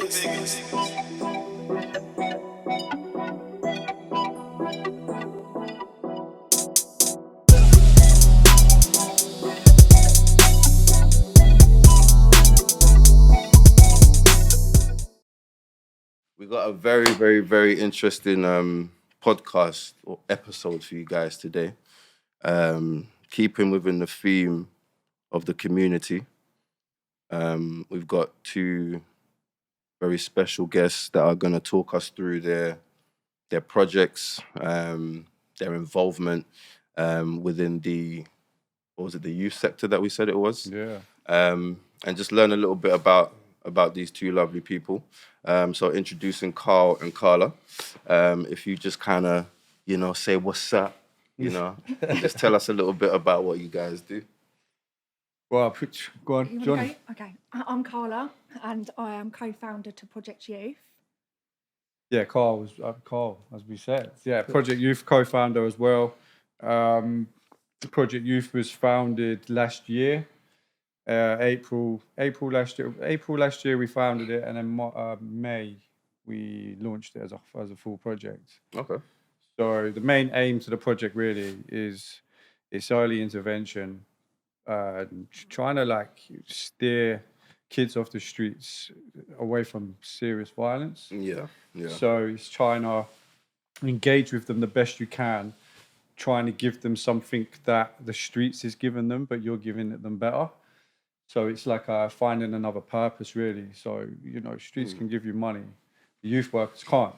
We got a very, very, very interesting podcast or episode for you guys today. Keeping within the theme of the community, we've got two very special guests that are going to talk us through their projects, their involvement within the, what was it, the youth sector that we said it was? Yeah. And just learn a little bit about these two lovely people. So introducing Carl and Karla. If you just kind of, say what's up, and just tell us a little bit about what you guys do. Well, go on, John. Okay, I'm Karla, and I am co-founder to Project Youth. Yeah, Carl, as we said. Yeah, Project Youth co-founder as well. Project Youth was founded last year, April last year. April last year we founded it, and then May we launched it as a full project. Okay. So the main aim to the project really is it's early intervention, trying to steer kids off the streets away from serious violence. Yeah. So it's trying to engage with them the best you can, trying to give them something that the streets is giving them, but you're giving it them better. So it's like finding another purpose, really. So, streets can give you money. The youth workers can't.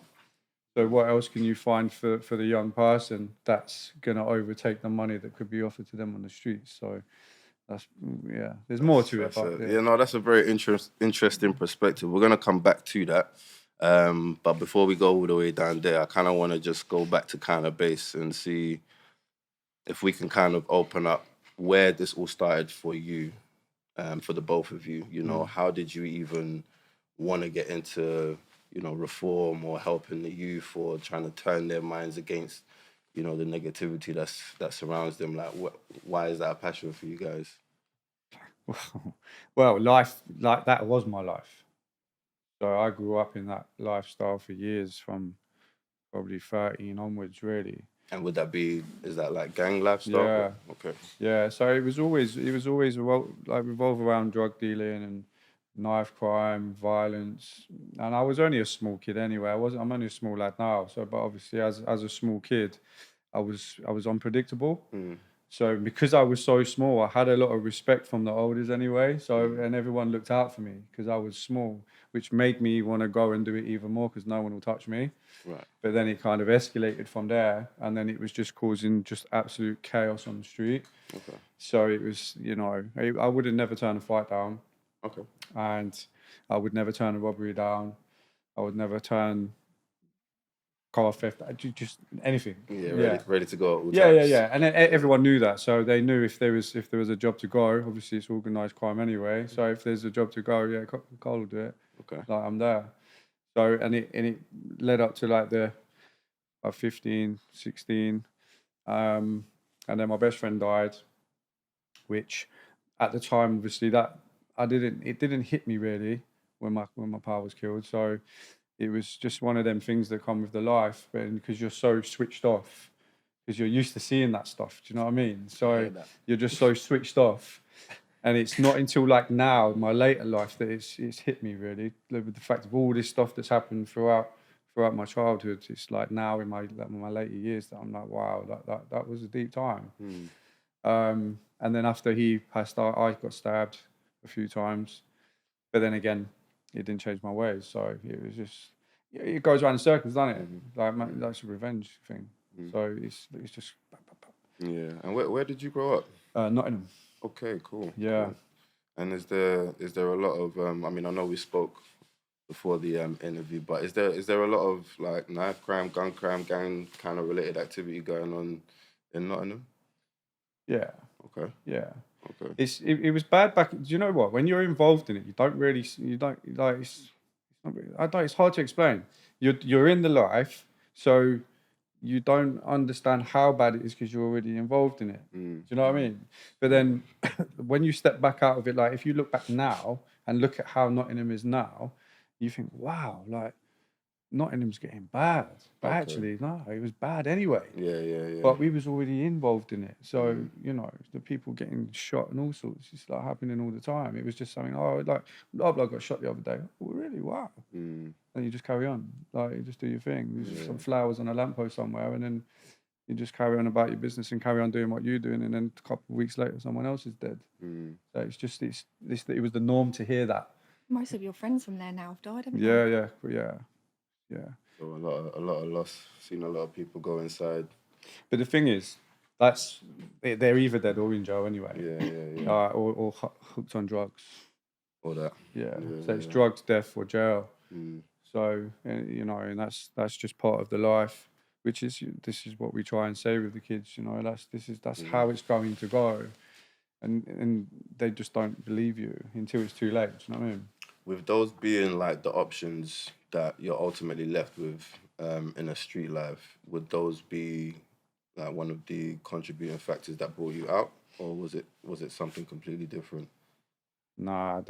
So what else can you find for the young person that's going to overtake the money that could be offered to them on the streets? So there's more to it. That's a very interesting perspective. We're going to come back to that. But before we go all the way down there, I kind of want to just go back to kind of base and see if we can kind of open up where this all started for you, for the both of you. How did you even want to get into, reform or helping the youth or trying to turn their minds against, the negativity that surrounds them? Like, why is that a passion for you guys? Well, life like that was my life. So I grew up in that lifestyle for years, from probably 13 onwards, really. And is that like gang lifestyle? Yeah. Okay. Yeah. So it was always revolve around drug dealing and knife crime, violence. And I was only a small kid anyway. I'm only a small lad now. So, but obviously as a small kid, I was unpredictable. So because I was so small, I had a lot of respect from the elders anyway. So, and everyone looked out for me because I was small, which made me want to go and do it even more because no one will touch me. Right. But then it kind of escalated from there, and then it was just causing just absolute chaos on the street. Okay. So it was, I would have never turned a fight down. Okay. And I would never turn a robbery down. I would never turn car theft, just anything. Ready to go. Yeah. And everyone knew that, so they knew if there was a job to go. Obviously, it's organised crime anyway. So if there's a job to go, yeah, Carl will do it. Okay. Like, I'm there. So and it led up to like the 15, 16, and then my best friend died, which at the time, obviously, that it didn't hit me really when my pa was killed. So it was just one of them things that come with the life, but because you're so switched off, because you're used to seeing that stuff. Do you know what I mean? So you're just so switched off, and it's not until like now, my later life, that it's hit me really, with the fact of all this stuff that's happened throughout my childhood. It's like now in my later years that I'm like, wow, that was a deep time. And then after he passed out, I got stabbed a few times, but then again, it didn't change my ways. So it was just, it goes around in circles, doesn't it? Like that's a revenge thing. So it's just. Yeah. And where did you grow up? Nottingham. Okay, cool. Yeah. Cool. And is there a lot of I know we spoke before the interview, but is there a lot of like knife crime, gun crime, gang kind of related activity going on in Nottingham? Yeah. Okay. Yeah. Okay. It was bad back. Do you know what? When you're involved in it, it's hard to explain. You're in the life, so you don't understand how bad it is because you're already involved in it. Do you know what I mean? But then when you step back out of it, like if you look back now and look at how Nottingham is now, You think, wow, like Nottingham's getting bad, but Okay. actually, no, it was bad anyway. Yeah. But we was already involved in it, so you know, the people getting shot and all sorts, it's like happening all the time. It was just something. Oh, like blah blah got shot the other day. Oh, really? Wow. And you just carry on, like you just do your thing. There's just some flowers on a lamppost somewhere, and then you just carry on about your business and carry on doing what you're doing, and then a couple of weeks later, someone else is dead. So it's just it was the norm to hear that. Most of your friends from there now have died, haven't Yeah. So a lot of loss. Seen a lot of people go inside. But the thing is, they're either dead or in jail anyway. Yeah. Or hooked on drugs. All that. Yeah. So it's drugs, death, or jail. So you know, and that's just part of the life. Which is this is what we try and say with the kids. You know, that's how it's going to go, and they just don't believe you until it's too late. Do you know what I mean? With those being like the options that you're ultimately left with in a street life, would those be like one of the contributing factors that brought you out, or was it something completely different? Nah,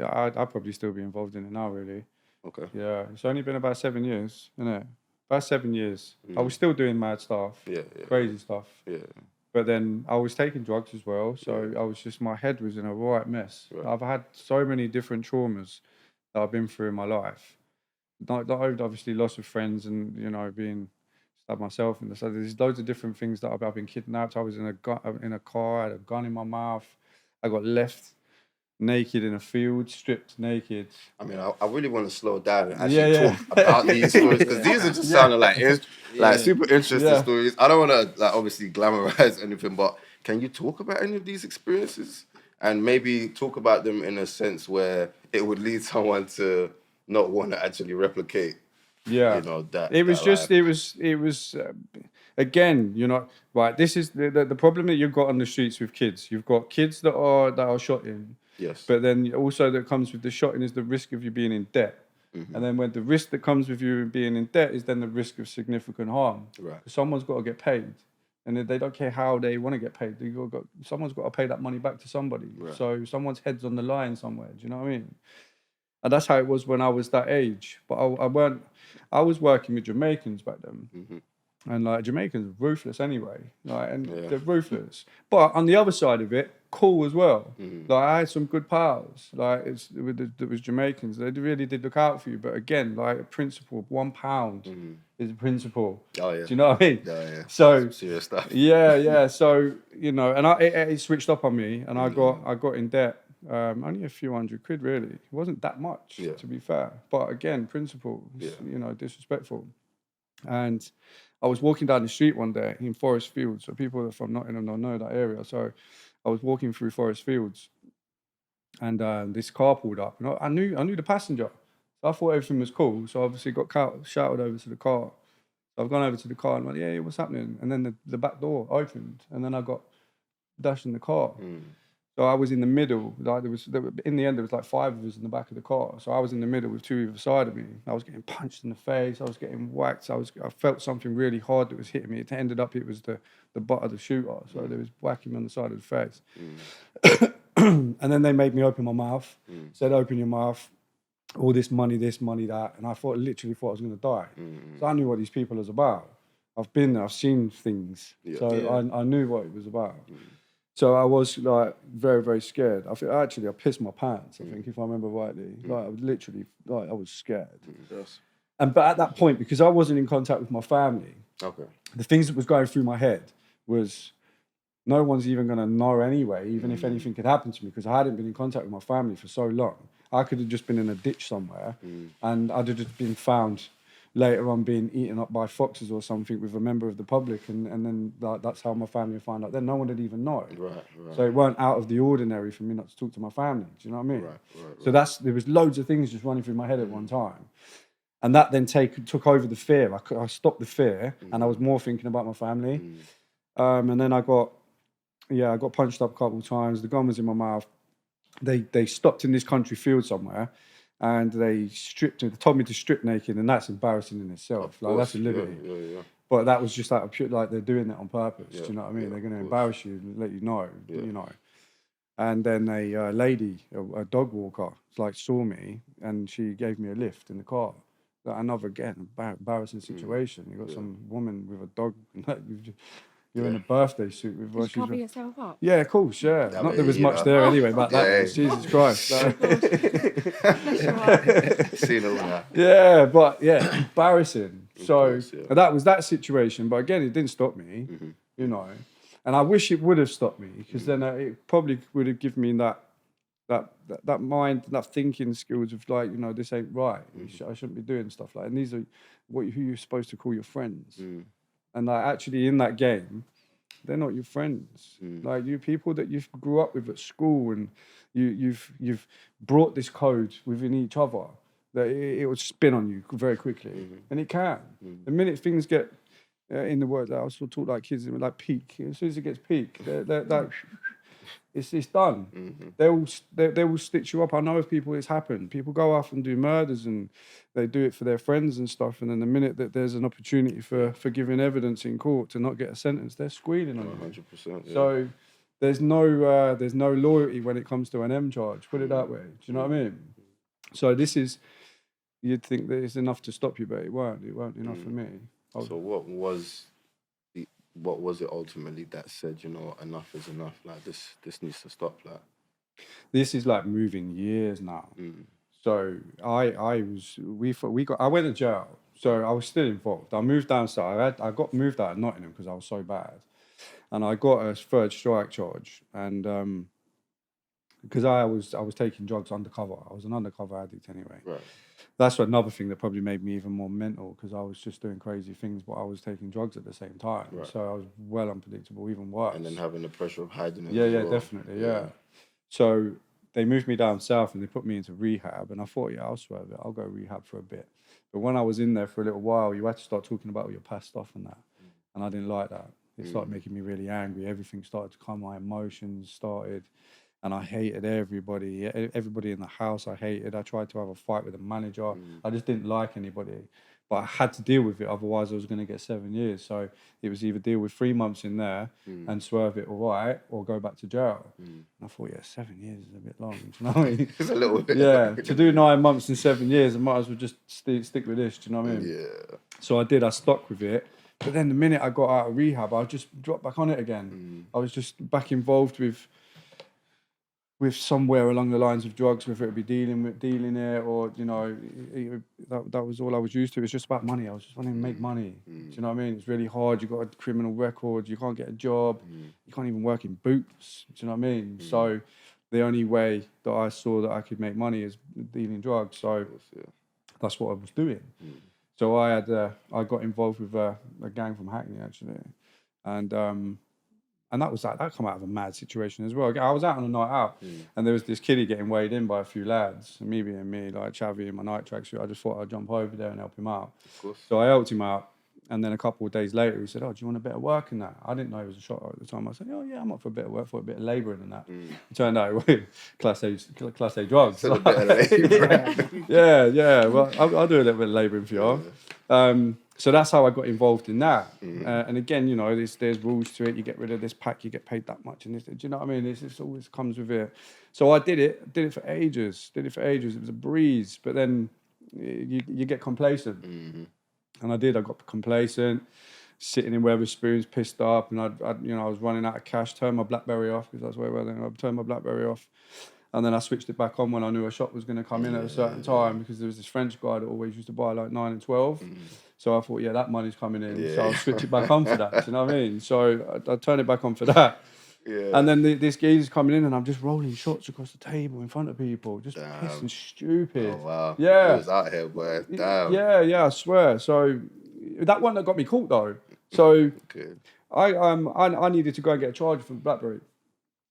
I'd probably still be involved in it now, really. Okay. Yeah, it's only been about 7 years, isn't it? About 7 years. I was still doing mad stuff, crazy stuff. Yeah. But then I was taking drugs as well, so I was just, my head was in a right mess. Right. I've had so many different traumas that I've been through in my life. Not obviously loss of friends and, you know, being stabbed myself. And so there's loads of different things that I've been kidnapped. I was in a car, I had a gun in my mouth. I got left naked in a field, stripped naked. I mean, I really want to slow down and actually talk about these stories, because these are just sounding like super interesting stories. I don't want to like obviously glamorize anything, but can you talk about any of these experiences and maybe talk about them in a sense where it would lead someone to not want to actually replicate? Yeah, you know that. It was that just life. it was again, you know, right. This is the problem that you've got on the streets with kids. You've got kids that are shot in. Yes. But then also that comes with the shotting is the risk of you being in debt. And then when the risk that comes with you being in debt is then the risk of significant harm. Right. Someone's got to get paid. And they don't care how they want to get paid. Someone's got to pay that money back to somebody. Right. So someone's head's on the line somewhere. Do you know what I mean? And that's how it was when I was that age. But I was working with Jamaicans back then. And like Jamaicans are ruthless anyway. Like, and they're ruthless. But on the other side of it, cool as well. Like I had some good pals. Like it was Jamaicans. They really did look out for you. But again, like a principle, £1 is a principle. Oh yeah. Do you know what I mean? Yeah. So serious stuff. Yeah. So you know, and it switched up on me, and I got in debt. Only a few £100 really. It wasn't that much, to be fair. But again, principle. You know, disrespectful. And I was walking down the street one day in Forest Fields. So people that are from Nottingham don't know that area. So I was walking through Forest Fields, and this car pulled up. And I knew the passenger. So I thought everything was cool. So obviously got shouted over to the car. So I've gone over to the car and went, yeah, what's happening? And then the back door opened, and then I got dashed in the car. So I was in the middle. Like in the end, there was like 5 of us in the back of the car. So I was in the middle with 2 either side of me. I was getting punched in the face. I was getting whacked. I felt something really hard that was hitting me. It ended up it was the butt of the shooter. So there was whacking me on the side of the face. And then they made me open my mouth. Said, open your mouth. All this money, that. And I literally thought I was going to die. So I knew what these people was about. I've been there. I've seen things. So I knew what it was about. So I was like very, very scared. I pissed my pants, I think, if I remember rightly. Like I was literally, like I was scared. Yes. But at that point, because I wasn't in contact with my family, the things that was going through my head was no one's even going to know anyway, even if anything could happen to me, because I hadn't been in contact with my family for so long. I could have just been in a ditch somewhere and I'd have just been found later on being eaten up by foxes or something with a member of the public, and then that's how my family would find out. Then no one would even know. Right. So it weren't out of the ordinary for me not to talk to my family. Do you know what I mean? Right. So there was loads of things just running through my head at one time. And that then took over the fear. I stopped the fear and I was more thinking about my family. And then I got punched up a couple of times. The gun was in my mouth. They stopped in this country field somewhere. And they told me to strip naked, and that's embarrassing in itself. Like that's a liberty. Yeah. But that was just like they're doing that on purpose. Do you know what I mean? They're going to embarrass you and let you know. You know. And then a lady, a dog walker, like saw me, and she gave me a lift in the car. Like another again embarrassing situation. You got some woman with a dog, like you're in a birthday suit with. Did you cover yourself up? Yeah, of course, yeah. I Not there mean, was you much know. there anyway back that Yeah. days. Jesus Christ. Bless your heart. Seen all that. Yeah, but yeah, embarrassing. So course, yeah. that was that situation. But again, it didn't stop me, you know. And I wish it would have stopped me, because then it probably would have given me that mind, that thinking skills of like, you know, this ain't right. I shouldn't be doing stuff like that. And these are who you're supposed to call your friends. And like actually in that game, they're not your friends. Like you people that you grew up with at school, and you've brought this code within each other that it will spin on you very quickly, and it can. The minute things get in the word that I still talk like kids, like peak. As soon as it gets peak, they're it's done. They will stitch you up. I know of people it's happened. People go off and do murders, and they do it for their friends and stuff. And then the minute that there's an opportunity for giving evidence in court to not get a sentence, they're squealing on you. 100%. Yeah. So there's no loyalty when it comes to an M charge. Put it that way. Do you know what I mean? So this is, you'd think that it's enough to stop you, but it won't. It won't enough for me. So what was it ultimately that said, you know, enough is enough? Like this needs to stop. Like This is like moving years now. So I went to jail. So I was still involved. I moved down south. I got moved out of Nottingham because I was so bad, and I got a third strike charge. And because I was taking drugs undercover. I was an undercover addict anyway. right. That's another thing that probably made me even more mental, because I was just doing crazy things, but I was taking drugs at the same time. Right. So I was well unpredictable, even worse. And then having the pressure of hiding it. Yeah, as yeah, well. definitely, yeah. So they moved me down south and they put me into rehab, and I thought, yeah, I'll swerve it. I'll go rehab for a bit. But when I was in there for a little while, you had to start talking about all your past stuff and that. And I didn't like that. It started making me really angry. Everything started to come, my emotions started. And I hated everybody. Everybody in the house I hated. I tried to have a fight with the manager. I just didn't like anybody. But I had to deal with it, otherwise I was going to get 7 years. So it was either deal with 3 months in there and swerve it all right, or go back to jail. And I thought, yeah, 7 years is a bit long. Do you know what I mean? It's a little bit. Yeah, to do 9 months in 7 years, I might as well just stick with this. Do you know what I mean? Yeah. So I did. I stuck with it. But then the minute I got out of rehab, I just dropped back on it again. I was just back involved with somewhere along the lines of drugs, whether it be dealing it, or, you know, that was all I was used to. It was just about money. I was just wanting to make money. Do you know what I mean? It's really hard. You've got a criminal record. You can't get a job. You can't even work in boots. Do you know what I mean? So the only way that I saw that I could make money is dealing drugs. So that's what I was doing. So I got involved with a gang from Hackney, actually. And that was that come out of a mad situation as well. I was out on a night out, and there was this kiddie getting weighed in by a few lads. And me being me, like Chavi in my night tracksuit, I just thought I'd jump over there and help him out. Of course. So I helped him out, and then a couple of days later, he said, "Oh, do you want a bit of work in that?" I didn't know he was a shot at the time. I said, "Oh yeah, I'm up for a bit of work, for a bit of labouring and that." It turned out class A drugs. A bit of labouring. yeah. Well, I'll do a little bit of labouring for you. So that's how I got involved in that. And again, you know, there's rules to it. You get rid of this pack, you get paid that much. And this, do you know what I mean? It always comes with it. So I did it for ages. It was a breeze. But then you get complacent. And I did. I got complacent, sitting in Wetherspoons, pissed up. And I was running out of cash, turned my BlackBerry off, because that's where I turned my BlackBerry off. And then I switched it back on when I knew a shop was going to come in at a certain time, because there was this French guy that always used to buy like 9 and 12. So I thought, yeah, that money's coming in. So I'll switch it back on for that. Do you know what I mean? So I turned it back on for that. Yeah. And then this geezer's coming in, and I'm just rolling shots across the table in front of people, just pissed and stupid. Oh, wow. Yeah. He was out here, boy. Damn. Yeah, I swear. So that one that got me caught, though. So I needed to go and get a charger from BlackBerry.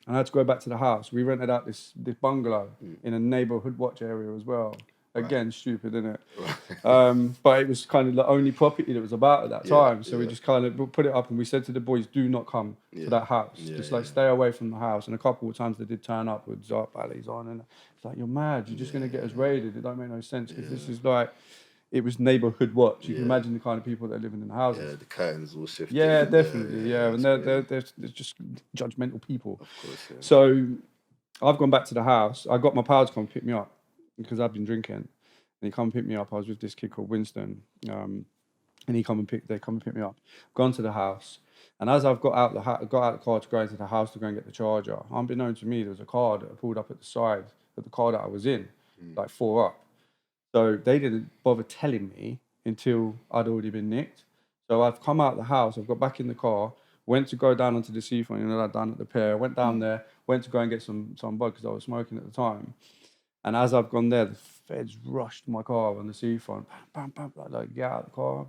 And I had to go back to the house. We rented out this bungalow in a neighbourhood watch area as well. Again, stupid, isn't it? But it was kind of the only property that was about at that time. So we just kind of put it up, and we said to the boys, do not come to that house. Just stay away from the house. And a couple of times they did turn up with Zarp alleys on. And it's like, you're mad. You're just going to get us raided. It don't make no sense, because this is like, it was neighbourhood watch. You can imagine the kind of people that are living in the houses. Yeah, the curtains all shifted. Yeah, definitely. Yeah, and they're just judgmental people. Of course, yeah. So I've gone back to the house. I got my pal to come pick me up because I've been drinking. And he come and pick me up. I was with this kid called Winston. And they come and pick me up. Gone to the house. And as I've got out the car to go into the house to go and get the charger, unbeknown to me, there was a car that pulled up at the side of the car that I was in, like 4 up. So they didn't bother telling me until I'd already been nicked. So I've come out the house, I've got back in the car, went to go down onto the seafront, down at the pier, went down there, went to go and get some bud because I was smoking at the time. And as I've gone there, the feds rushed my car on the seafront, bam, bam, bam, like, get out of the car.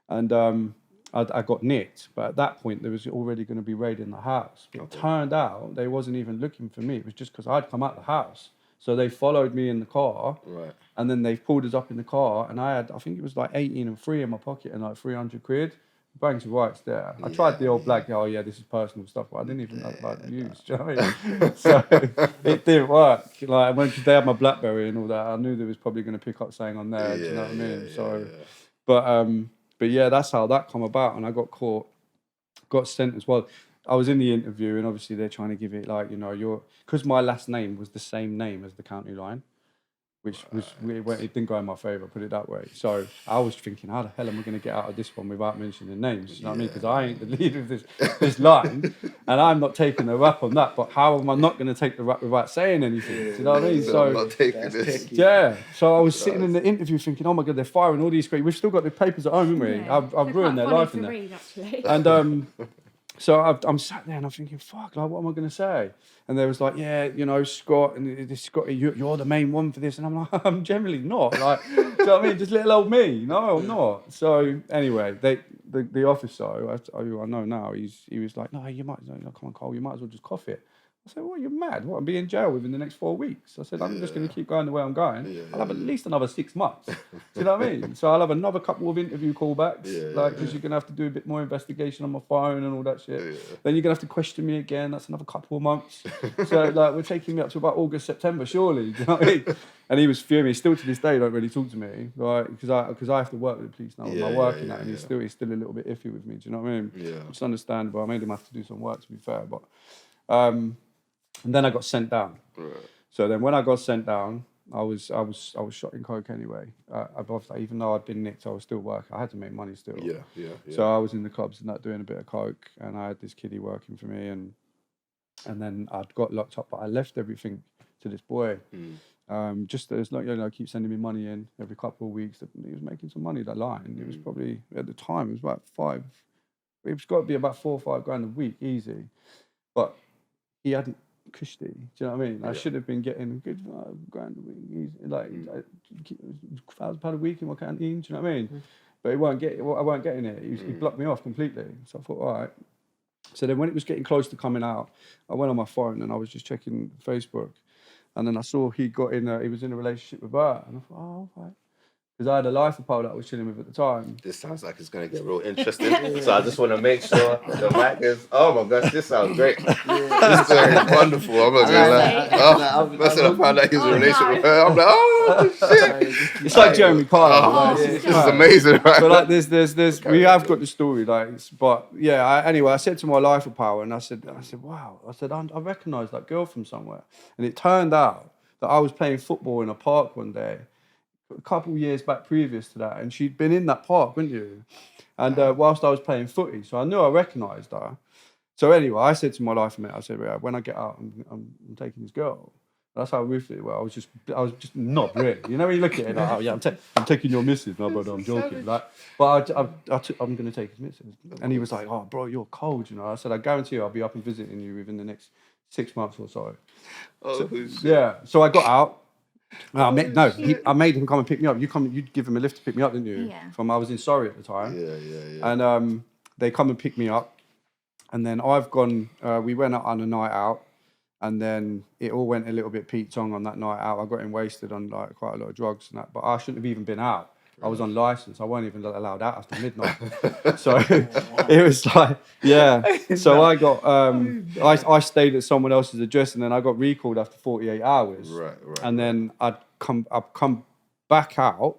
And I got nicked, but at that point, there was already going to be raid in the house. But it turned out they wasn't even looking for me. It was just because I'd come out the house. So they followed me in the car, and then they pulled us up in the car, and I think it was like 18 and 3 in my pocket and like 300 quid. Bang to rights there. I tried the old black, this is personal stuff, but I didn't even know about the use. Do you know what I mean? So it didn't work. Like when they had my BlackBerry and all that, I knew they was probably going to pick up something on there. Do you know what I mean? But yeah, that's how that come about, and I got caught, got sent as well. I was in the interview, and obviously they're trying to give it like, because my last name was the same name as the county line, which it didn't go in my favour, put it that way. So I was thinking, how the hell am I going to get out of this one without mentioning names? You know what I mean? Because I ain't the leader of this line, and I'm not taking the rap on that. But how am I not going to take the rap without saying anything? Do you know what I mean? So I'm not taking this. Yeah. So I was sitting in the interview thinking, oh my God, they're firing all these great. We've still got the papers at home, haven't we? Yeah. I've ruined their life in there. Read, actually. And so I'm sat there and I'm thinking, fuck, like, what am I going to say? And they was like, Scott, and this Scott, you're the main one for this. And I'm like, I'm generally not. Like, do you know what I mean? Just little old me. No, I'm not. So anyway, the officer, I know now, he was like, no, you might, come on, Cole, you might as well just cough it. I said, well, you're mad. What, I'll be in jail within the next 4 weeks. I said, I'm just going to keep going the way I'm going. I'll have at least another 6 months. Do you know what I mean? So I'll have another couple of interview callbacks, because you're going to have to do a bit more investigation on my phone and all that shit. Then you're going to have to question me again. That's another couple of months. So like, we're taking me up to about August, September, surely. Do you know what I mean? And he was furious. Still to this day, don't really talk to me, right? Because I have to work with the police now with my work and that, and he's still a little bit iffy with me. Do you know what I mean? Yeah. It's understandable. I made him have to do some work, to be fair, but. And then I got sent down. Right. So then when I got sent down, I was shot in coke anyway. Even though I'd been nicked, I was still working. I had to make money still. Yeah. So I was in the clubs and that, doing a bit of coke, and I had this kiddie working for me, and then I'd got locked up, but I left everything to this boy. Just as like, keep sending me money in every couple of weeks. He was making some money, that line. It was probably, at the time, it was about it was got to be about 4 or 5 grand a week, easy. But he had it cushy. Do you know what I mean? I should have been getting a good 5 grand a week, easy, like £1,000 a week in my canteen. Do you know what I mean? But I weren't getting it. He blocked me off completely. So I thought, all right. So then when it was getting close to coming out, I went on my phone and I was just checking Facebook, and then I saw he was in a relationship with her, and I thought, oh, all right. Because I had a lifer pole that I was chilling with at the time. This sounds like it's going to get real interesting. So I just want to make sure the mic is... Oh my gosh, this sounds great. This is wonderful. I'm not going to lie. That's when I found out he was in a relationship with her. I'm like, oh, shit. It's like Jeremy Carla. This is amazing, right? So like there's we have got the story, like, but yeah, anyway, I said to my lifer pal, and I said, wow. I said, I recognise that girl from somewhere. And it turned out that I was playing football in a park one day, a couple of years back previous to that, and she'd been in that park, wouldn't you? And whilst I was playing footy, so I knew I recognised her. So anyway, I said to my life mate, I said, when I get out, I'm taking this girl. That's how we feel. Well, I was just not really. You know, when you look at it, like, oh yeah, I'm taking your missus, no, brother, I'm joking. Like, but I'm going to take his missus. And he was like, oh, bro, you're cold, you know. I said, I guarantee you, I'll be up and visiting you within the next 6 months or so. Yeah. So I got out. I made him come and pick me up. You'd give him a lift to pick me up, didn't you? Yeah. I was in Surrey at the time. Yeah. And they come and pick me up, and then I've gone. We went out on a night out, and then it all went a little bit Pete Tong on that night out. I got him wasted on like quite a lot of drugs and that, but I shouldn't have even been out. I was on license. I weren't even allowed out after midnight. So it was like, yeah. So I got, I stayed at someone else's address, and then I got recalled after 48 hours. Right. And then I'd come back out,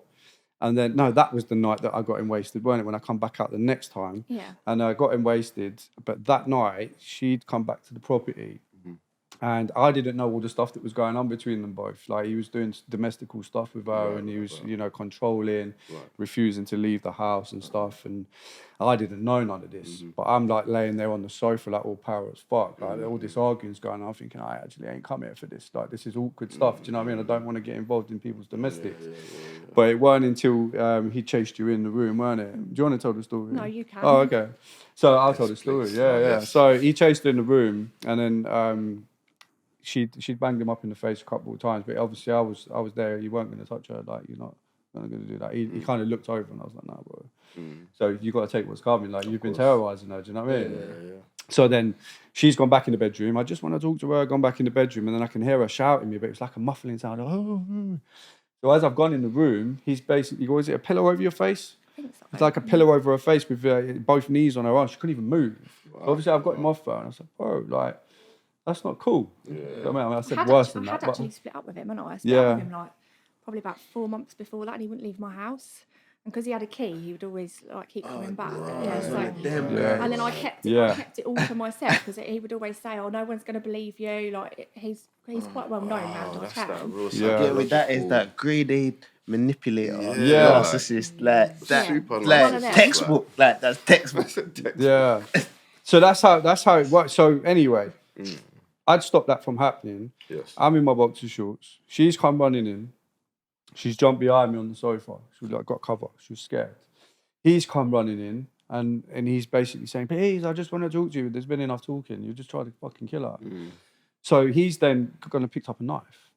and then, no, that was the night that I got him wasted, weren't it? When I come back out the next time. Yeah. And I got him wasted. But that night, she'd come back to the property. And I didn't know all the stuff that was going on between them both. Like, he was doing domestical stuff with her, and he was, controlling, refusing to leave the house and stuff. And I didn't know none of this. But I'm like laying there on the sofa, like all power as fuck. Like, all this arguing's going on. I'm thinking, I actually ain't come here for this. Like, this is awkward stuff. Do you know what I mean? I don't want to get involved in people's domestics. But it weren't until he chased you in the room, weren't it? Do you want to tell the story? No, you can. Oh, okay. So I'll tell the story. Yeah. So he chased her in the room, and then she'd banged him up in the face a couple of times, but obviously I was there. You weren't going to touch her. Like, you're not going to do that. He kind of looked over, and I was like, nah, bro. So you got to take what's coming. Like, you've been terrorising her. Do you know what I mean? Yeah. So then she's gone back in the bedroom. I just want to talk to her. Gone back in the bedroom, and then I can hear her shouting me, but it was like a muffling sound. Oh. So as I've gone in the room, he's basically, is it a pillow over your face? I think so. It's like a pillow over her face with both knees on her arms. She couldn't even move. Wow. So obviously I've got him off her, and I was like, bro, like, that's not cool. Yeah. You know I mean, I said worse than that. I had actually split up with him, and I split up with him like probably about 4 months before that, and he wouldn't leave my house. And because he had a key, he would always like keep coming back. Right. And then I kept it all to myself, because he would always say, "Oh, no one's going to believe you." Like, he's quite well known around our town. That is that grade A manipulator, narcissist, textbook, like that's textbook. Yeah. So that's how it works. So anyway, I'd stop that from happening. Yes. I'm in my boxer shorts. She's come running in. She's jumped behind me on the sofa. She was like, got cover. She was scared. He's come running in, and he's basically saying, please, I just want to talk to you. There's been enough talking. You just tried to fucking kill her. So he's then gone and picked up a knife.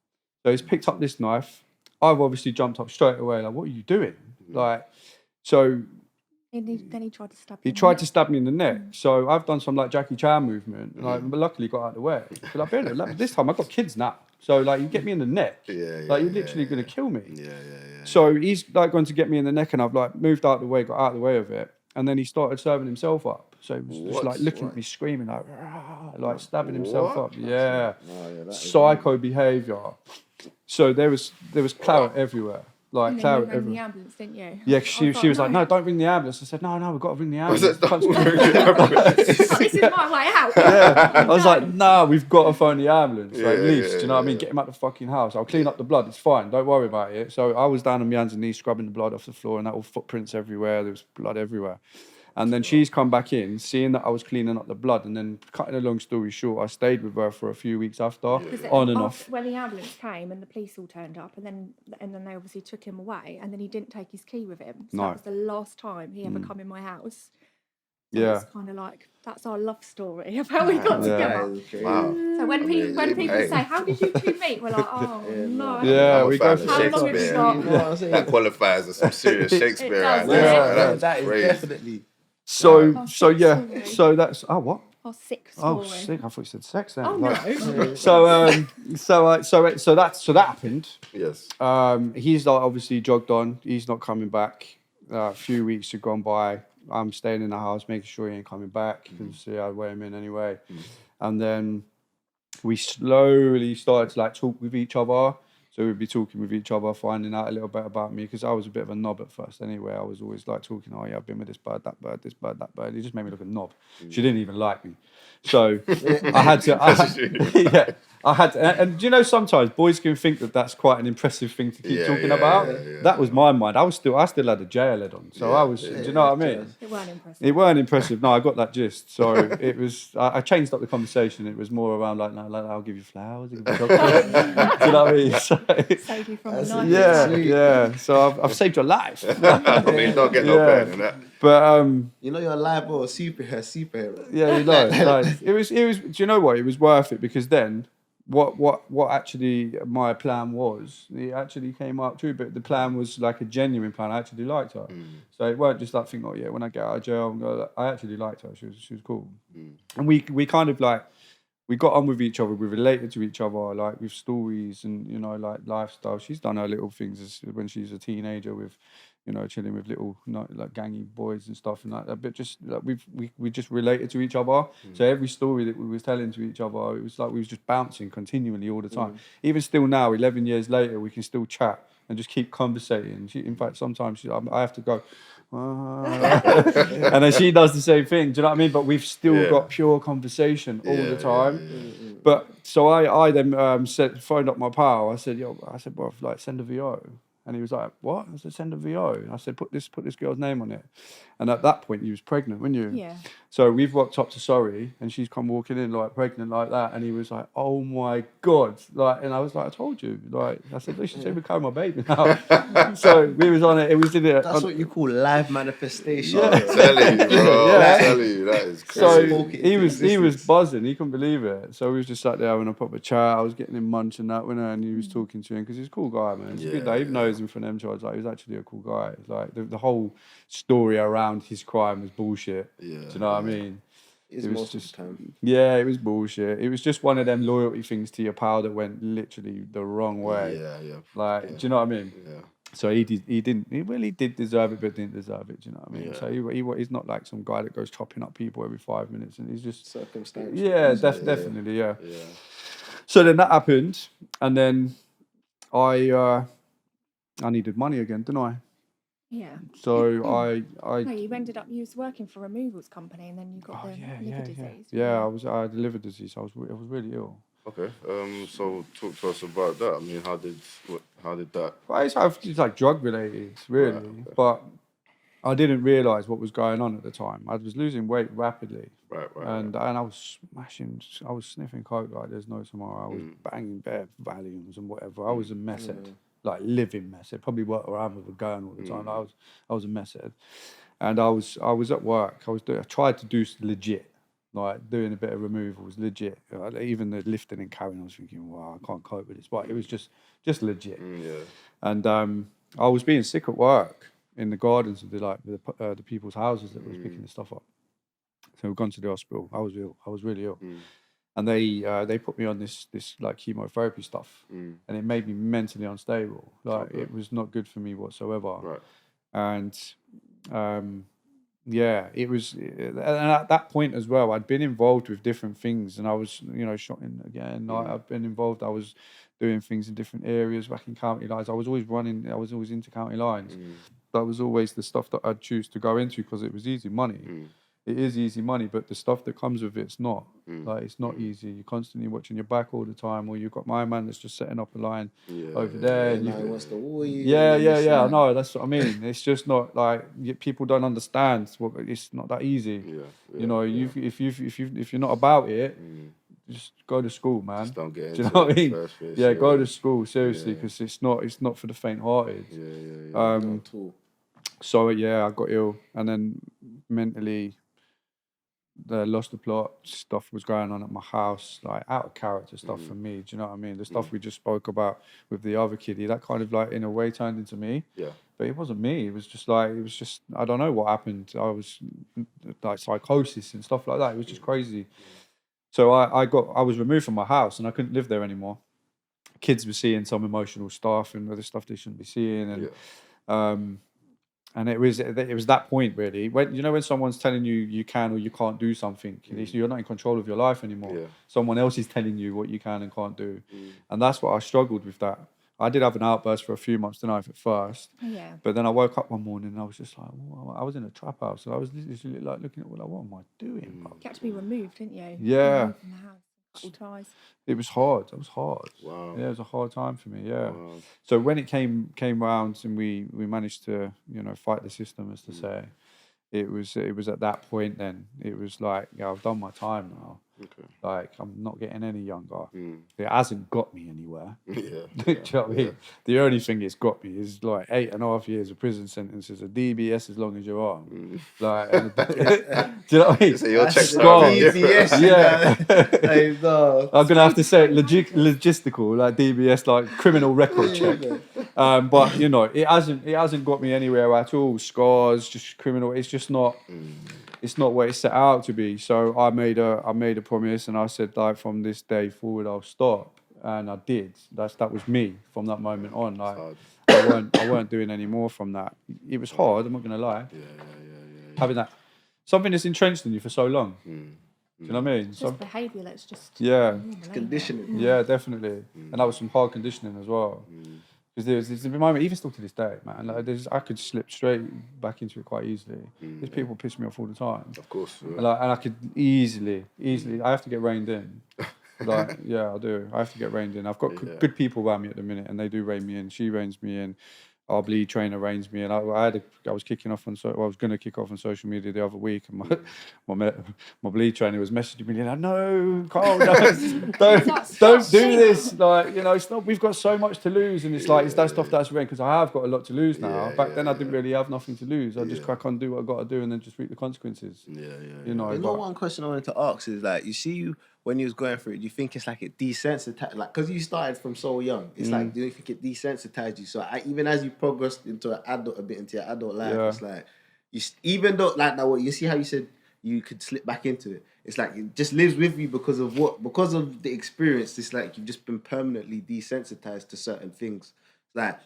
So he's picked up this knife. I've obviously jumped up straight away. Like, what are you doing? Like, so... Then he tried to stab me. He tried to stab me in the neck. So I've done some like Jackie Chan movement, and I luckily got out of the way. But this time I've got kids now. So like, you get me in the neck, like you're literally going to kill me. So he's like going to get me in the neck, and I've like moved out of the way, got out of the way of it, and then he started serving himself up. So he was just like looking at me, screaming like stabbing himself up. Psycho behaviour. So there was claret everywhere. Like, claret everywhere. The ambulance, didn't you? Yeah, she was like, no, don't ring the ambulance. I said, no, we've got to ring the ambulance. This is my way out. Yeah. I was like, nah, we've got to phone the ambulance. At least, do you know what I mean? Get him out the fucking house. I'll clean up the blood. It's fine. Don't worry about it. So I was down on my hands and knees, scrubbing the blood off the floor, and that all footprints everywhere. There was blood everywhere. And then she's come back in, seeing that I was cleaning up the blood, and then cutting a long story short, I stayed with her for a few weeks after, on and off. When the ambulance came and the police all turned up, and then they obviously took him away, and then he didn't take his key with him. So that was the last time he ever come in my house. So it's kind of like, that's our love story of how we got together. Wow. So when people say, how did you two meet? We're like, oh, no. Yeah, we go for Shakespeare. That qualifies as some serious Shakespeare right there. Yeah, that is definitely... So that's what? Oh, sick story. Oh, sick! I thought you said sex then. Oh no. So that happened. Yes. He's like obviously jogged on. He's not coming back. A few weeks have gone by. I'm staying in the house, making sure he ain't coming back because I'd weigh him in anyway. And then we slowly started to like talk with each other. So we'd be talking with each other, finding out a little bit about me, because I was a bit of a knob at first anyway. I was always like talking, oh yeah, I've been with this bird, that bird, this bird, that bird. It just made me look a knob. She didn't even like me. So I had to, and do you know, sometimes boys can think that that's quite an impressive thing to keep talking about. That was my mind. I still had a JL head on. So I was, do you know what I mean? It weren't impressive. No, I got that gist. So it was, I changed up the conversation. It was more around like, no, I'll give you flowers. I'll give you chocolate. Do you know what I mean? So, saved you from a knife. Yeah. So I've saved your life. I mean, don't get no better than that. But you know, you're a liable superhero. Yeah, you know, like, it was. Do you know what? It was worth it, because then what actually my plan was, it actually came up true. But the plan was like a genuine plan. I actually liked her, so it weren't just like thinking, oh yeah, when I get out of jail, I'm gonna, I actually liked her. She was cool, and we kind of like. We got on with each other. We related to each other, like with stories and, you know, like lifestyle. She's done her little things when she's a teenager with, you know, chilling with little like gangy boys and stuff and like that. But just like we just related to each other. So every story that we was telling to each other, it was like we was just bouncing continually all the time. Even still now, 11 years later, we can still chat and just keep conversating. In fact, sometimes I have to go. And then she does the same thing. Do you know what I mean? But we've still got pure conversation all the time. But so I then phoned up my pal. I said, bro, like send a VO. And he was like, what? I said, send a VO. And I said, put this girl's name on it. And at that point, you was pregnant, weren't you? Yeah. So we've rocked up to Surrey, and she's come walking in like pregnant like that. And he was like, oh my God. Like, and I was like, I told you. Like, I said, you should say we carry my baby now. So we was on it. It was in it. That's what you call live manifestation. I'm telling you, bro. I'm telling you, that is crazy. So he was buzzing. He couldn't believe it. So we was just sat there having a proper chat. I was getting him munch and that with her, and he was talking to him because he's a cool guy, man. He's a good guy. Even though he's in from them charges, like, he was actually a cool guy. Like the whole story around his crime was bullshit. Yeah. Do you know what I mean? It was just time. Yeah, it was bullshit. It was just one of them loyalty things to your pal that went literally the wrong way. Yeah. Like, do you know what I mean? Yeah. So he really did deserve it, but didn't deserve it. Do you know what I mean? Yeah. So he's not like some guy that goes chopping up people every 5 minutes, and he's just circumstantial. Yeah, definitely. Yeah. So then that happened, and then I needed money again, didn't I? Yeah. So I. No, you ended up. You was working for a removals company, and then you got liver disease. Yeah, I had liver disease. I was really ill. Okay. So talk to us about that. I mean, how did that? Well, it's like drug related, really. Right, okay. But I didn't realise what was going on at the time. I was losing weight rapidly. Right. And I was smashing. I was sniffing coke like there's no tomorrow. I was banging bare Valiums and whatever. I was a mess head. Like living mess. It probably walked around with a gun all the time. I was a mess head, and I was at work. I tried to do legit, like doing a bit of removals, legit. Even the lifting and carrying, I was thinking, wow, I can't cope with this. But it was just legit. And I was being sick at work in the gardens of the people's houses that was picking the stuff up. So we've gone to the hospital. I was ill. I was really ill. And they put me on this like chemotherapy stuff, and it made me mentally unstable. Like it was not good for me whatsoever. Right. And it was. And at that point as well, I'd been involved with different things, and I was shooting again. I've been involved. I was doing things in different areas back in county lines. I was always running. I was always into county lines. That was always the stuff that I'd choose to go into because it was easy money. It is easy money, but the stuff that comes with it's not. Like it's not easy. You're constantly watching your back all the time, or you've got my man that's just setting up a line over there. And he wants to woo you. Yeah. I know. That's what I mean. It's just not like people don't understand. It's not that easy. If you're not about it, just go to school, man. Just don't get into Do you know what I mean? First, go to school seriously because it's not for the faint-hearted. So I got ill, and then mentally. Lost the plot stuff was going on at my house, like out of character stuff for me. Do you know what I mean? The stuff we just spoke about with the other kiddie, that kind of like in a way turned into me. Yeah. But it wasn't me. It was just I don't know what happened. I was like psychosis and stuff like that. It was just crazy. So I was removed from my house and I couldn't live there anymore. Kids were seeing some emotional stuff and other stuff they shouldn't be seeing, and it was that point really when someone's telling you can or you can't do something, you're not in control of your life anymore. Someone else is telling you what you can and can't do, and that's what I struggled with. That I did have an outburst for a few months, didn't I, at first? But then I woke up one morning and I was just like, I was in a trap house, and I was literally like looking at what am I doing? You had to be removed, didn't you? Yeah. From the house. Ties. It was hard. It was hard. Wow. Yeah, it was a hard time for me. Yeah. Wow. So when it came round and we managed to fight the system, as to say, it was at that point then it was like I've done my time now. Okay. Like I'm not getting any younger. It hasn't got me anywhere. Do you know what I mean? The only thing it's got me is like 8.5 years of prison sentences, a DBS as long as you're on. Like, do you know what I mean? So you're checked out. DBS. Yeah. No. I'm gonna have to say it logistical, like DBS, like criminal record check. But it hasn't got me anywhere at all. Scars, just criminal. It's just not. It's not what it's set out to be. So I made a promise, and I said, like, from this day forward, I'll stop, and I did. That was me from that moment on. Like, I weren't doing any more from that. It was hard. I'm not gonna lie. Yeah. Having that something that's entrenched in you for so long. Do you know what I mean? Just behaviour that's just it's conditioning. Yeah, definitely. And that was some hard conditioning as well. Because there's a moment, even still to this day, man, like I could slip straight back into it quite easily. There's people piss me off all the time. Of course. Yeah. And I could easily, I have to get reined in. Like, yeah, I do. I have to get reined in. I've got good people around me at the minute, and they do rein me in. She reins me in. Our bleed trainer reins me in. I was kicking off on. I was going to kick off on social media the other week, and my bleed trainer was messaging me, like, "No, Carl, no, don't do this. Like, it's not. We've got so much to lose, and it's like it's that stuff that's rein because I have got a lot to lose now. Back then, I didn't really have nothing to lose. I just crack on, do what I got to do, and then just reap the consequences. One question I wanted to ask is like, you see, when you was going through it, do you think it's like it desensitized, like, because you started from so young, it's like, do you think it desensitized you? So even as you progressed into your adult life, it's like, even though, like, that, you see how you said you could slip back into it, it's like it just lives with you because of the experience. It's like you've just been permanently desensitized to certain things. Like,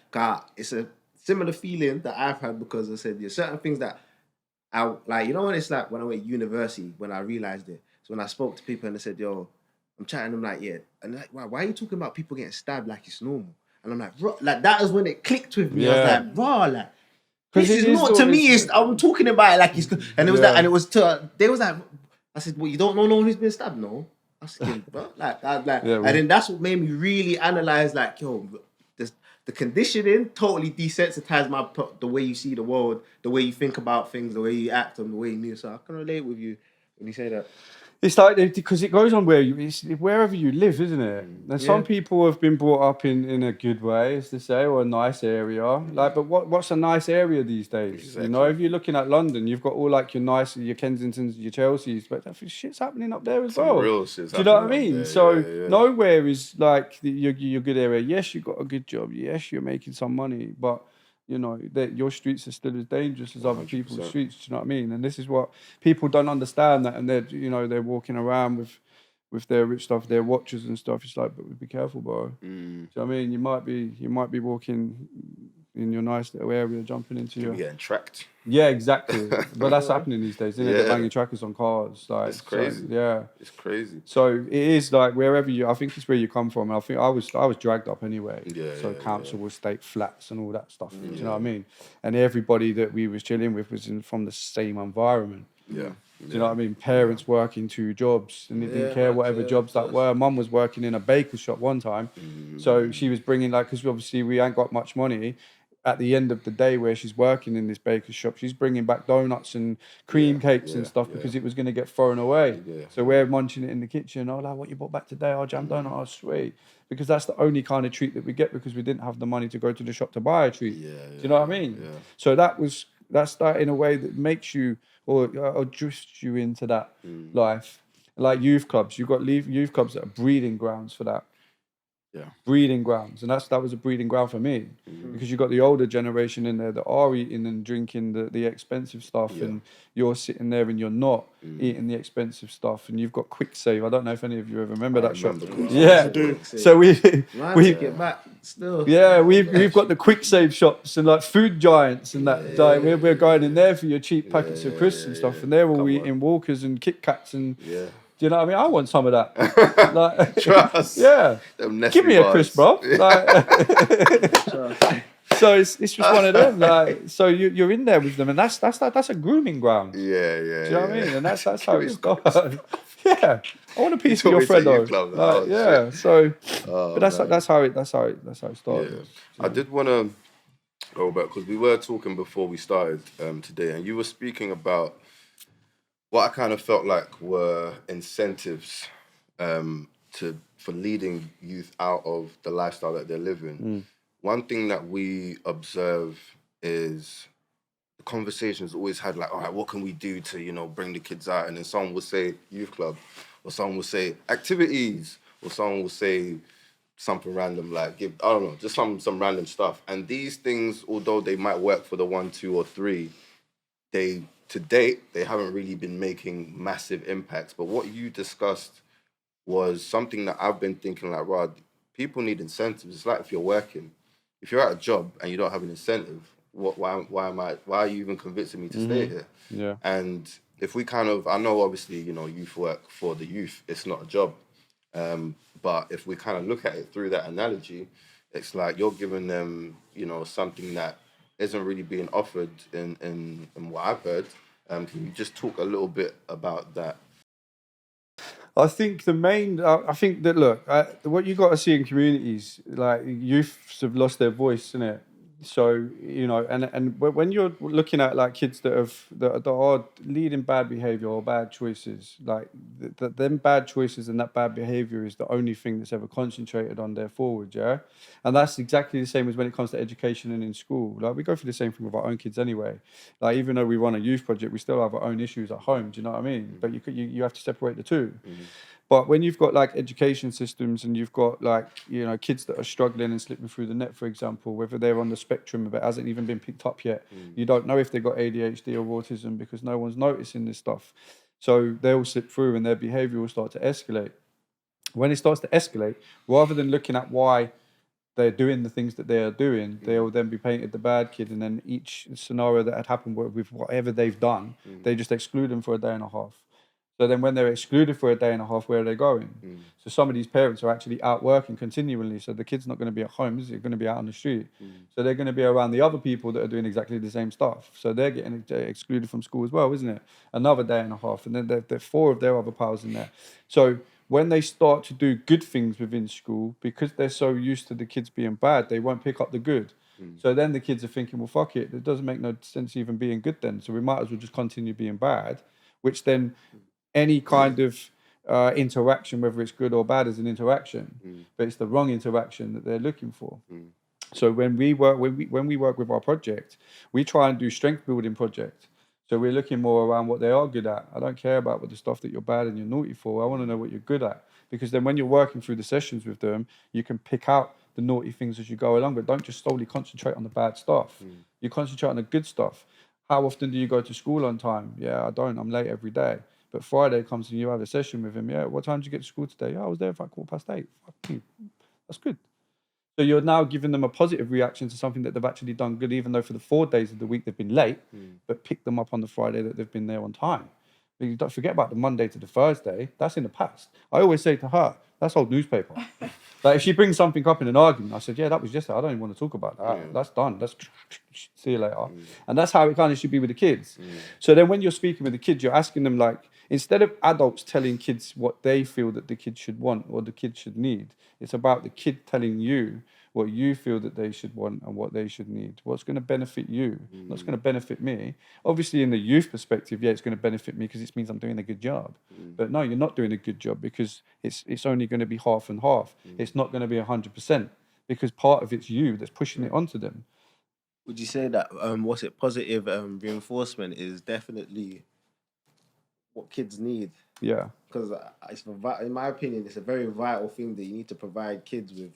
it's a similar feeling that I've had, because I said there's certain things that I like, when it's like when I went to university, when I realized it. So when I spoke to people and they said, yo, I'm chatting, I'm like, yeah. And like, why are you talking about people getting stabbed like it's normal? And I'm like, bro, like, that is when it clicked with me. I was like, bro, like, this is not, to me, I'm talking about it like it's good. And it was they was like, I said, well, you don't know no one who's been stabbed? No. I said, bro, and then that's what made me really analyze, like, yo, the conditioning totally desensitized the way you see the world, the way you think about things, the way you act, and the way you move. So I can relate with you when you say that. It's like, because it goes on wherever you live, isn't it? And some people have been brought up in a good way, as they say, or a nice area. Like, but what's a nice area these days? Exactly. If you're looking at London, you've got all like your Kensingtons, your Chelseas, but shit's happening up there as well. Real shit's. Do you know what I mean? So nowhere is like your good area. Yes, you got a good job. Yes, you're making some money, but that your streets are still as dangerous as other people's streets. Do you know what I mean? And this is what people don't understand, that, and they're walking around with their rich stuff, their watches and stuff. It's like, but be careful, bro. Do you know what I mean? You might be walking in your nice little area, jumping into your... getting tracked. Yeah, exactly. But that's happening these days, isn't it? They're banging trackers on cars. Like, it's crazy. So, it's crazy. So it is like wherever I think it's where you come from. And I think I was dragged up anyway. So council will stake flats and all that stuff. Do you know what I mean? And everybody that we was chilling with was from the same environment. Do you know what I mean? Parents working 2 jobs, and they didn't care whatever jobs that were. Mum was working in a baker's shop one time. So she was bringing, like, because obviously we ain't got much money. At the end of the day, where she's working in this baker's shop, she's bringing back donuts and cream cakes and stuff because it was going to get thrown away. So we're munching it in the kitchen. Oh, like, what you bought back today? Oh, jam donut. Oh, sweet. Because that's the only kind of treat that we get, because we didn't have the money to go to the shop to buy a treat. Do you know what I mean? So that's that in a way that makes you or drifts you into that life. Like youth clubs, you've got youth clubs that are breeding grounds for that. Breeding grounds, and that was a breeding ground for me, because you got the older generation in there that are eating and drinking the expensive stuff, and you're sitting there and you're not eating the expensive stuff, and you've got Quick Save. I don't know if any of you ever remember that shop. So we get back still. We've got the Quick Save shops and like Food Giants and that. We're going in there for your cheap packets of crisps and stuff, and they're all eating Walkers and Kit Kats and. Do you know what I mean? I want some of that. Like, trust. Give me a crisp, bro. Like, so it's just one of them. Like, so you're in there with them, and that's a grooming ground. Do you know what I mean? And that's how it started. I want a piece of your friend, though. Like, so, but that's how it started. I did want to go back, because we were talking before we started today, and you were speaking about what I kind of felt like were incentives for leading youth out of the lifestyle that they're living. One thing that we observe is the conversations always had like, all right, what can we do to, bring the kids out? And then someone will say youth club, or someone will say activities, or someone will say something random like, I don't know, just some random stuff. And these things, although they might work for the 1, 2, or 3, to date, they haven't really been making massive impacts. But what you discussed was something that I've been thinking like, Rod, people need incentives. It's like if you're working. If you're at a job and you don't have an incentive, why are you even convincing me to stay here? Yeah. And if we I know obviously, youth work for the youth, it's not a job. But if we kind of look at it through that analogy, it's like you're giving them, something that isn't really being offered in what I've heard. Can you just talk a little bit about that? I think the main, I think that, look, what you got to see in communities, like youths have lost their voice, innit? So, you know, and when you're looking at like kids that are leading bad behavior or bad choices, like them bad choices and that bad behavior is the only thing that's ever concentrated on their forward, yeah? And that's exactly the same as when it comes to education and in school. Like we go through the same thing with our own kids anyway. Like even though we run a youth project, we still have our own issues at home, do you know what I mean? But you have to separate the two. But when you've got like education systems and you've got like, you know, kids that are struggling and slipping through the net, for example, whether they're on the spectrum of it hasn't even been picked up yet, you don't know if they've got ADHD or autism because no one's noticing this stuff. So they'll slip through and their behavior will start to escalate. When it starts to escalate, rather than looking at why they're doing the things that they are doing, they'll then be painted the bad kid, and then each scenario that had happened with whatever they've done, they just exclude them for a day and a half. So then when they're excluded for a day and a half, where are they going? So some of these parents are actually out working continually. So the kid's not going to be at home, is it? Going to be out on the street. So they're going to be around the other people that are doing exactly the same stuff. So they're getting excluded from school as well, isn't it? Another day and a half. And then there are 4 of their other pals in there. So when they start to do good things within school, because they're so used to the kids being bad, they won't pick up the good. So then the kids are thinking, well, fuck it. It doesn't make no sense even being good then. So we might as well just continue being bad, which then any kind of interaction, whether it's good or bad, is an interaction, but it's the wrong interaction that they're looking for. So when we work with our project, we try and do strength building project. So we're looking more around what they are good at. I don't care about what the stuff that you're bad and you're naughty for. I want to know what you're good at, because then when you're working through the sessions with them, you can pick out the naughty things as you go along, but don't just solely concentrate on the bad stuff. You concentrate on the good stuff. How often do you go to school on time? Yeah, I don't. I'm late every day. But Friday comes and you have a session with him. Yeah, what time did you get to school today? Yeah, I was there for 8:15. Fuck you. That's good. So you're now giving them a positive reaction to something that they've actually done good, even though for the 4 days of the week they've been late, but pick them up on the Friday that they've been there on time. But you don't forget about the Monday to the Thursday. That's in the past. I always say to her, that's old newspaper. Like if she brings something up in an argument, I said, yeah, that was yesterday. I don't even want to talk about that. Yeah. That's done. That's see you later. And that's how it kind of should be with the kids. So then when you're speaking with the kids, you're asking them, like, instead of adults telling kids what they feel that the kid should want or the kid should need, it's about the kid telling you what you feel that they should want and what they should need. What's going to benefit you? What's going to benefit me? Obviously, in the youth perspective, yeah, it's going to benefit me because it means I'm doing a good job. But no, you're not doing a good job because it's only going to be half and half. It's not going to be 100% because part of it's you that's pushing it onto them. Would you say that positive reinforcement is definitely what kids need? Yeah. Because in my opinion, it's a very vital thing that you need to provide kids with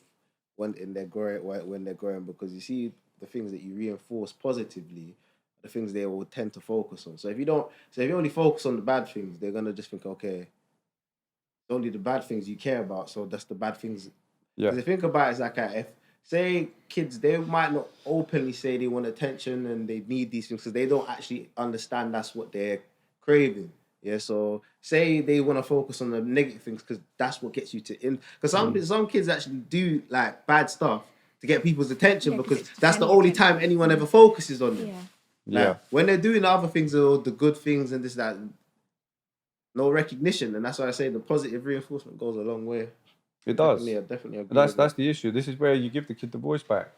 when they're growing, because you see the things that you reinforce positively, the things they will tend to focus on. So if you only focus on the bad things, they're gonna just think, okay, it's only the bad things you care about, so that's the bad things. Yeah. Because if you think about it, it's like if say kids, they might not openly say they want attention and they need these things because they don't actually understand that's what they're craving. Yeah, so say they want to focus on the negative things because that's what gets you to because some kids actually do like bad stuff to get people's attention because that's the only time anyone ever focuses on them. Like, when they're doing the other things or the good things and this, that, no recognition, and that's why I say the positive reinforcement goes a long way. It does. Definitely agree. That's the issue. This is where you give the kid the voice back,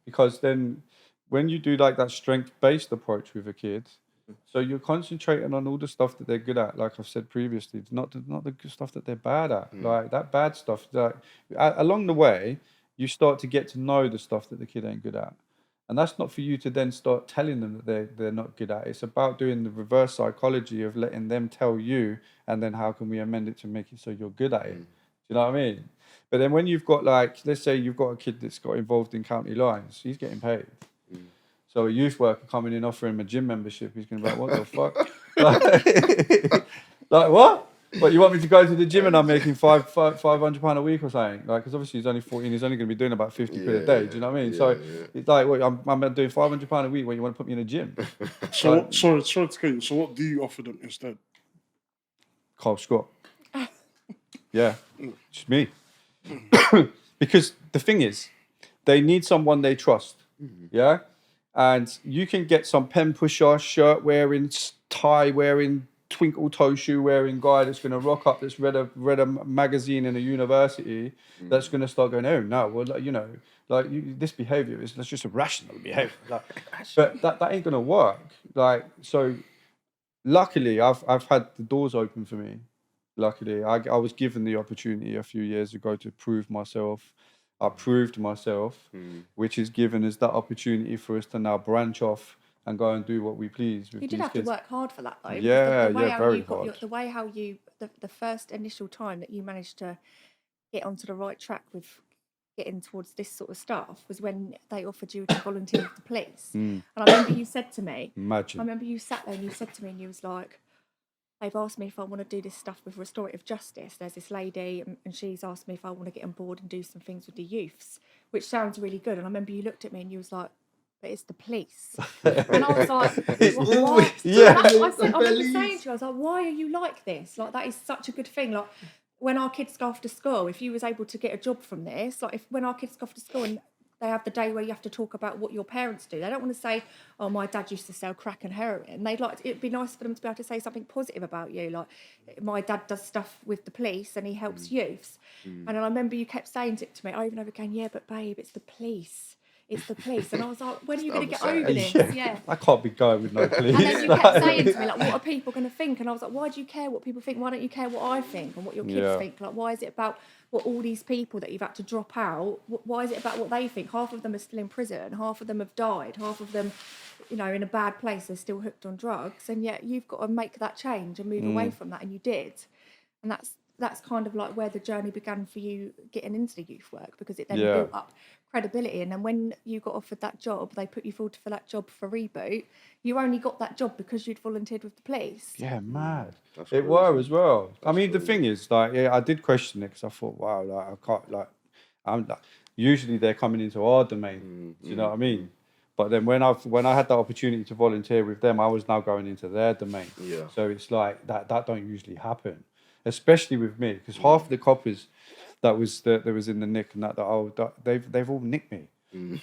because then when you do like that strength-based approach with a kid. So you're concentrating on all the stuff that they're good at, like I've said previously. It's not the good stuff that they're bad at. Like that bad stuff. Like, along the way, you start to get to know the stuff that the kid ain't good at. And that's not for you to then start telling them that they're not good at. It's about doing the reverse psychology of letting them tell you, and then how can we amend it to make it so you're good at it. Do you know what I mean? But then when you've got let's say you've got a kid that's got involved in county lines, he's getting paid. So a youth worker coming in offering him a gym membership, he's going to be like, what the fuck? Like what? But you want me to go to the gym and I'm making £500 a week or something? Like, because obviously he's only 14, he's only going to be doing about 50 quid a day. Do you know what I mean? It's like, wait, I'm doing £500 a week when you want to put me in a gym. Sorry to cut you. So what do you offer them instead? Carl Scott. Yeah, just me. Because the thing is, they need someone they trust. Yeah? And you can get some pen pusher, shirt wearing, tie wearing, twinkle toe shoe wearing guy that's going to rock up that's read a magazine in a university that's going to start going, oh no, well, like, you know, like this behavior is that's just irrational behavior. Like, but that ain't going to work. Like, so luckily I've had the doors open for me. Luckily, I was given the opportunity a few years ago to prove myself. I proved myself, which is given us that opportunity for us to now branch off and go and do what we please with You did these have kids. to work hard for that, though. Yeah, very got hard. the way how you, the first initial time that you managed to get onto the right track with getting towards this sort of stuff was when they offered you to volunteer with the police. And I remember you said to me, Imagine. I remember you sat there and you said to me, and you was like, they've asked me if I want to do this stuff with restorative justice. There's this lady and she's asked me if I want to get on board and do some things with the youths, which sounds really good. And I remember you looked at me and you was like, but it's the police. And I was like, why? Yeah. I remember saying to you, I was like, why are you like this? Like, that is such a good thing. Like, when our kids go off to school, if you was able to get a job from this, like when our kids go off to school and they have the day where you have to talk about what your parents do. They don't want to say, oh, my dad used to sell crack and heroin. It'd be nice for them to be able to say something positive about you. Like, my dad does stuff with the police and he helps youths. And I remember you kept saying it to me over and over again, yeah, but babe, it's the police. It's the police. And I was like, when are you going to get over this? Yeah. I can't be going with no police. And then you kept saying to me, like, what are people going to think? And I was like, why do you care what people think? Why don't you care what I think and what your kids think? Like, why is it about what all these people that you've had to drop out, why is it about what they think? Half of them are still in prison, half of them have died, half of them, you know, in a bad place, they're still hooked on drugs. And yet you've got to make that change and move away from that. And you did. And that's kind of like where the journey began for you getting into the youth work, because it then built up credibility. And then when you got offered that job, they put you forward for that job for Reboot. You only got that job because you'd volunteered with the police. Yeah, mad. That's it crazy. were as well. That's I mean, crazy. the thing is, like, yeah, I did question it because I thought, wow, like, I can't, like, I'm like, usually they're coming into our domain. Do you know what I mean? But then when I had the opportunity to volunteer with them, I was now going into their domain. Yeah. So it's like that don't usually happen, especially with me, because half of the coppers that was in the nick and they've all nicked me.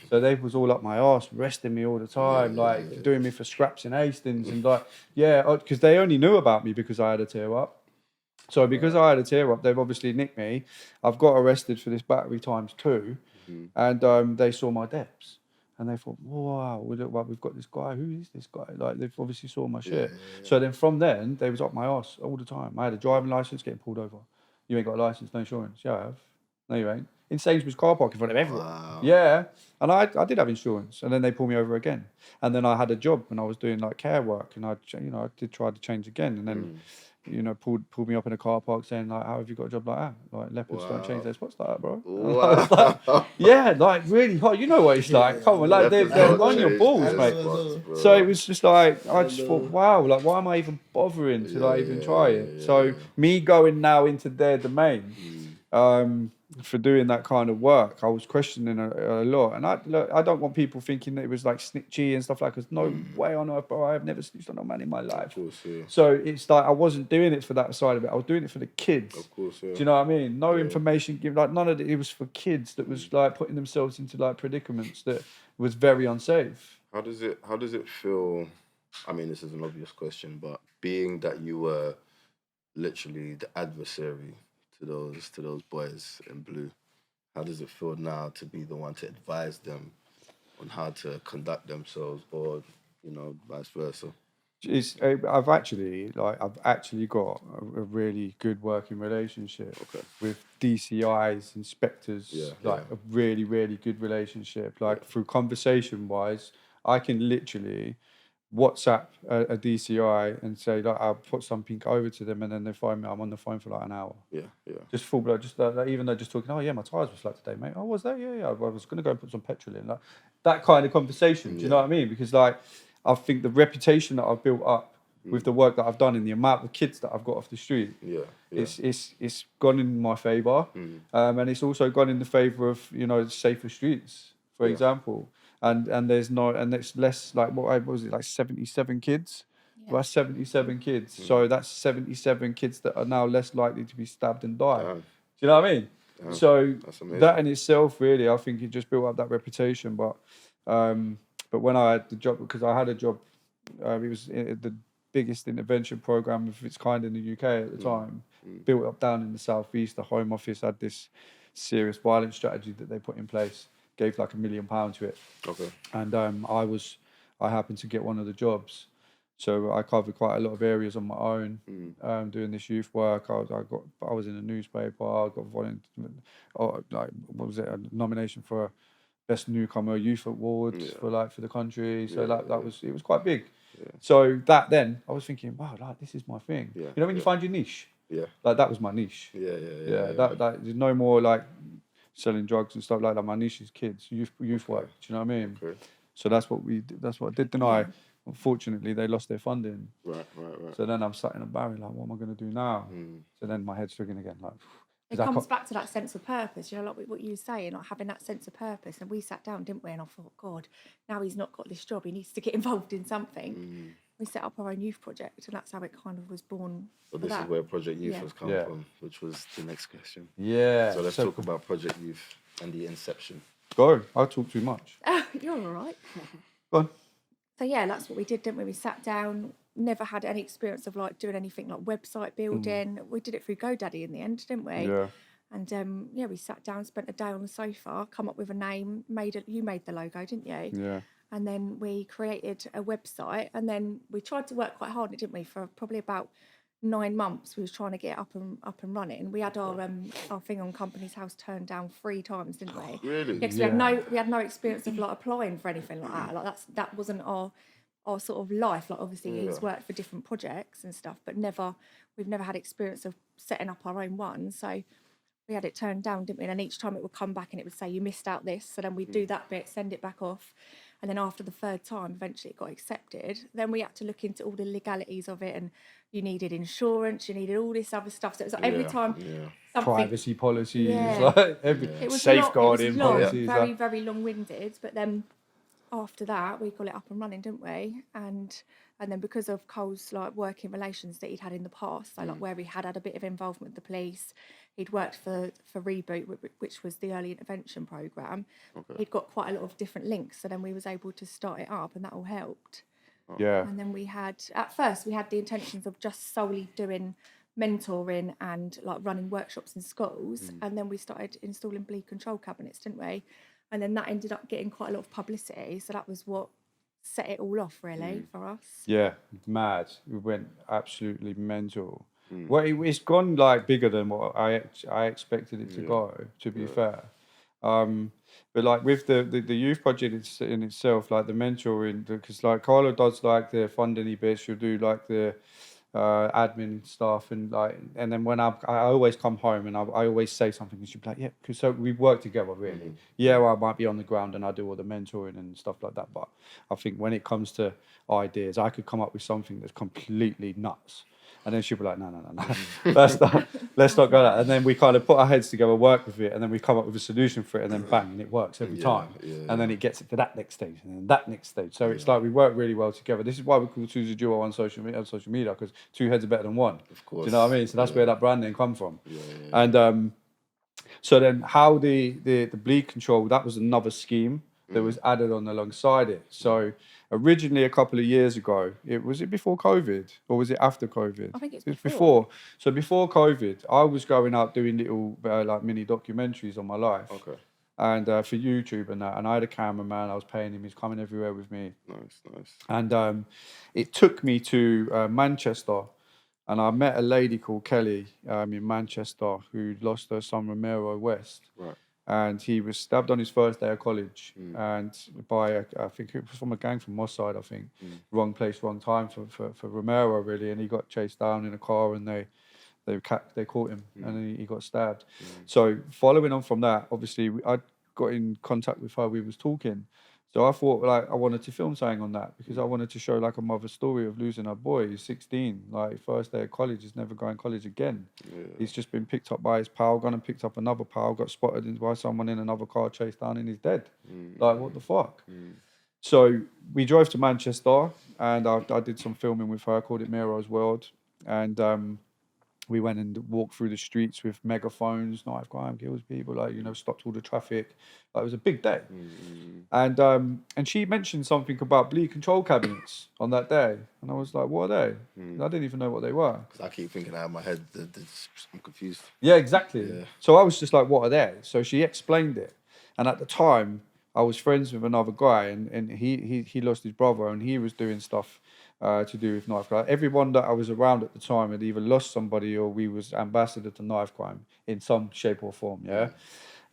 So they was all up my arse, arresting me all the time, doing me for scraps in Hastings and because they only knew about me because I had a tear up. So because I had a tear up, they've obviously nicked me. I've got arrested for this battery ×2, and they saw my depths. And they thought, wow, we've got this guy. Who is this guy? Like, they've obviously saw my shit. So then from then, they was up my arse all the time. I had a driving license, getting pulled over. You ain't got a license, no insurance. Yeah, I have. No, you ain't. In Sainsbury's car park in front of everyone. Wow. Yeah. And I did have insurance. And then they pulled me over again. And then I had a job and I was doing like care work. And I did try to change again. And then, pulled me up in a car park saying, like, how have you got a job like that? Like, leopards don't change their spots like that, bro. Wow. Like, really hot. You know what it's like. Come on, like, they're on your balls, mate. Spots, so it was just like, I just thought, wow, like, why am I even bothering to even try it? So me going now into their domain, for doing that kind of work, I was questioning a lot. And I don't want people thinking that it was like snitchy and stuff like that, because no way on earth, bro, I have never snitched on a man in my life. Of course, yeah. So it's like I wasn't doing it for that side of it. I was doing it for the kids. Of course, yeah. Do you know what I mean? No information given, like none of it. It was for kids that was like putting themselves into like predicaments that was very unsafe. How does it feel? I mean, this is an obvious question, but being that you were literally the adversary to those boys in blue, how does it feel now to be the one to advise them on how to conduct themselves, or vice versa? I've actually got a really good working relationship with DCIs, inspectors, a really, really good relationship. Like through conversation wise, I can literally WhatsApp a DCI and say, like, I'll put something over to them, and then they find me. I'm on the phone for like an hour. Yeah. Just full blood. Just even though just talking. Oh yeah, my tyres were flat today, mate. Oh, was that? Yeah. I was gonna go and put some petrol in. Like that kind of conversation. Do you know what I mean? Because like I think the reputation that I've built up with the work that I've done and the amount of kids that I've got off the street, it's gone in my favour, and it's also gone in the favour of safer streets, for example. And it's less like what was it, like 77 kids? Yeah. Well, 77 kids. So that's 77 kids that are now less likely to be stabbed and die. Do you know what I mean? So that in itself, really, I think it just built up that reputation. But when I had the job, because I had a job, it was the biggest intervention program of its kind in the UK at the time. Built up down in the southeast. The Home Office had this serious violence strategy that they put in place. Gave like £1 million to it. Okay. And I happened to get one of the jobs. So I covered quite a lot of areas on my own, doing this youth work. I was in a newspaper. I got a nomination for Best Newcomer Youth Awards for the country. So it was quite big. Yeah. So then I was thinking, wow, this is my thing. Yeah. You know when you find your niche. Yeah. That was my niche. Yeah. There's no more selling drugs and stuff like that. My niche is kids, youth work. Do you know what I mean? Okay. So that's what I did. Then unfortunately, they lost their funding. Right. So then I'm sat in a barrier, what am I going to do now? So then my head's triggering again, It comes back to that sense of purpose, like what you were saying, having that sense of purpose. And we sat down, didn't we? And I thought, God, now he's not got this job, he needs to get involved in something. We set up our own youth project, and that's how it kind of was born. Well, this is where Project Youth has come from, which was the next question. Yeah. So let's talk about Project Youth and the inception. Go. I talk too much. You're all right. Go on. So that's what we did, didn't we? We sat down, never had any experience of doing anything like website building. We did it through GoDaddy in the end, didn't we? Yeah. And we sat down, spent a day on the sofa, come up with a name, you made the logo, didn't you? Yeah. And then we created a website, and then we tried to work quite hard, didn't we? For probably about 9 months, we was trying to get up and running. We had our thing on Company's House turned down 3 times, didn't we? Really? Yeah, we had no experience of applying for anything like that. That wasn't our sort of life. Obviously he's worked for different projects and stuff, but we've never had experience of setting up our own one. So we had it turned down, didn't we? And each time it would come back and it would say, you missed out this. So then we'd do that bit, send it back off. And then after the 3rd time, eventually it got accepted. Then we had to look into all the legalities of it, and you needed insurance, you needed all this other stuff. So it was every time something... Privacy policies, safeguarding policies. Very, very long-winded. But then after that, we got it up and running, didn't we? And then because of Cole's working relations that he'd had in the past, so where he had a bit of involvement with the police, he'd worked for Reboot, which was the early intervention program. Okay. He'd got quite a lot of different links, so then we was able to start it up, and that all helped. Yeah. And then at first we had the intentions of just solely doing mentoring and running workshops in schools, and then we started installing bleed control cabinets, didn't we? And then that ended up getting quite a lot of publicity, so that was what set it all off really for us. Yeah, mad. We went absolutely mental. Well, it's gone bigger than what I expected it to go, to be fair. But with the youth project in itself, the mentoring, because Karla does the funding bits, she'll do the admin stuff, and then when I always come home and I always say something, and she'll be like, yeah, because so we work together really. I might be on the ground and I do all the mentoring and stuff like that, but I think when it comes to ideas, I could come up with something that's completely nuts. And then she'll be like, no. let's not go that. And then we kind of put our heads together, work with it, and then we come up with a solution for it, and then bang, and it works every time. And then it gets it to that next stage, and then that next stage. So it's we work really well together. This is why we call Two's a duo on social media, because 2 heads are better than 1. Of course. Do you know what I mean? So that's where that brand name come from. And so then how the bleed control, that was another scheme that was added on alongside it. So originally, a couple of years ago, was it before COVID or was it after COVID? I think it's before. So before COVID, I was going out doing little mini documentaries on my life. Okay. And for YouTube and that, and I had a cameraman. I was paying him. He's coming everywhere with me. Nice. And it took me to Manchester, and I met a lady called Kelly in Manchester who lost her son Romero West. Right. And he was stabbed on his first day of college, and by I think it was from a gang from Moss side. I think wrong place, wrong time for Romero really, and he got chased down in a car, and they caught him, and he got stabbed. So following on from that, obviously I got in contact with her. We was talking, so I thought I wanted to film something on that, because I wanted to show a mother's story of losing her boy. He's 16, first day of college. He's never going to college again. Yeah. He's just been picked up by his pal, gone and picked up another pal, got spotted by someone in another car, chased down, and he's dead. What the fuck? So we drove to Manchester, and I did some filming with her, called it Miro's World, and we went and walked through the streets with megaphones, knife crime kills people, like, you know, stopped all the traffic. Like, it was a big day. And she mentioned something about bleed control cabinets on that day. And I was like, what are they? I didn't even know what they were. Because I keep thinking out of my head, I'm confused. Yeah, exactly. Yeah. So I was just like, what are they? So she explained it. And at the time, I was friends with another guy, and he lost his brother, and he was doing stuff to do with knife crime. Everyone that I was around at the time had either lost somebody or we was ambassador to knife crime in some shape or form, yeah?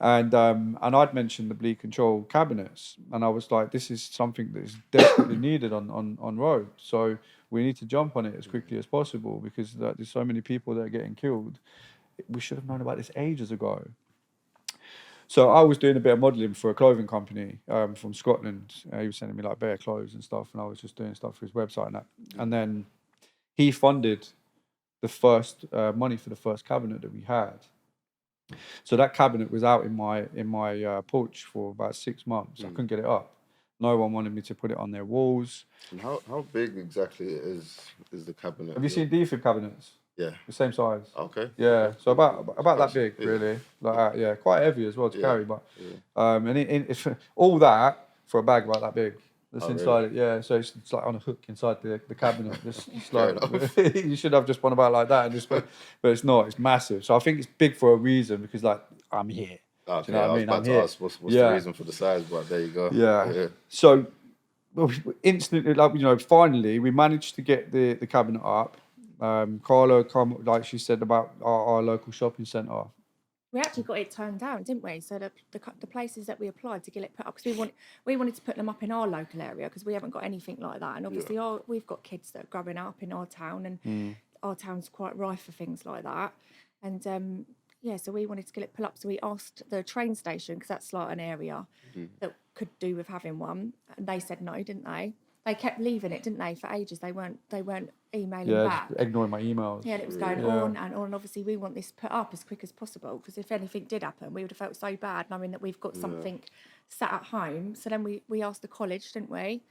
And I'd mentioned the bleed control cabinets, and I was like, this is something that is desperately needed on road. So we need to jump on it as quickly as possible because there's so many people that are getting killed. We should have known about this ages ago. So I was doing a bit of modelling for a clothing company from Scotland. He was sending me like bare clothes and stuff, and I was just doing stuff for his website and that. And then he funded the first money for the first cabinet that we had. So that cabinet was out in my porch for about 6 months. I couldn't get it up. No one wanted me to put it on their walls. And how big exactly is the cabinet? Have you seen defib cabinets? Yeah. The same size. Okay. Yeah, so about that big, really. Like that, yeah. Quite heavy as well to carry, but and it's all that for a bag about that big. That's inside it, yeah. So it's like on a hook inside the cabinet. It's like you should have just one about like that, but it's not. It's massive. So I think it's big for a reason because like I'm here. Okay, Do you know what I mean? was about to ask what's the reason for the size, but there you go. Yeah. So instantly, like, you know, finally we managed to get the cabinet up. Karla come, like she said, about our local shopping centre. We actually got it turned down, didn't we? So the places that we applied to get it put up, because we wanted to put them up in our local area because we haven't got anything like that. And obviously we've got kids that are growing up in our town, and our town's quite rife for things like that. And so we wanted to get it put up. So we asked the train station, because that's like an area that could do with having one. And they said no, didn't they? They kept leaving it, didn't they, for ages? They weren't emailing back. Yeah, ignoring my emails. Yeah, and it was going on and on. Obviously, we want this put up as quick as possible because if anything did happen, we would have felt so bad knowing that we've got something sat at home. So then we asked the college, didn't we?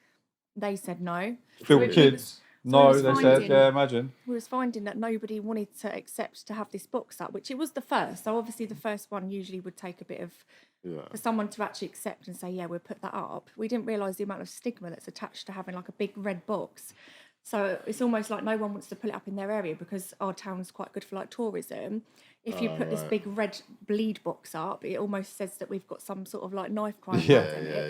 They said no. Film kids. They said, yeah, imagine. We was finding that nobody wanted to accept to have this box up, which it was the first. So obviously the first one usually would take a bit of, for someone to actually accept and say, yeah, we'll put that up. We didn't realise the amount of stigma that's attached to having like a big red box. So it's almost like no one wants to put it up in their area because our town's quite good for like tourism. If you put this big red bleed box up, it almost says that we've got some sort of like knife crime. You're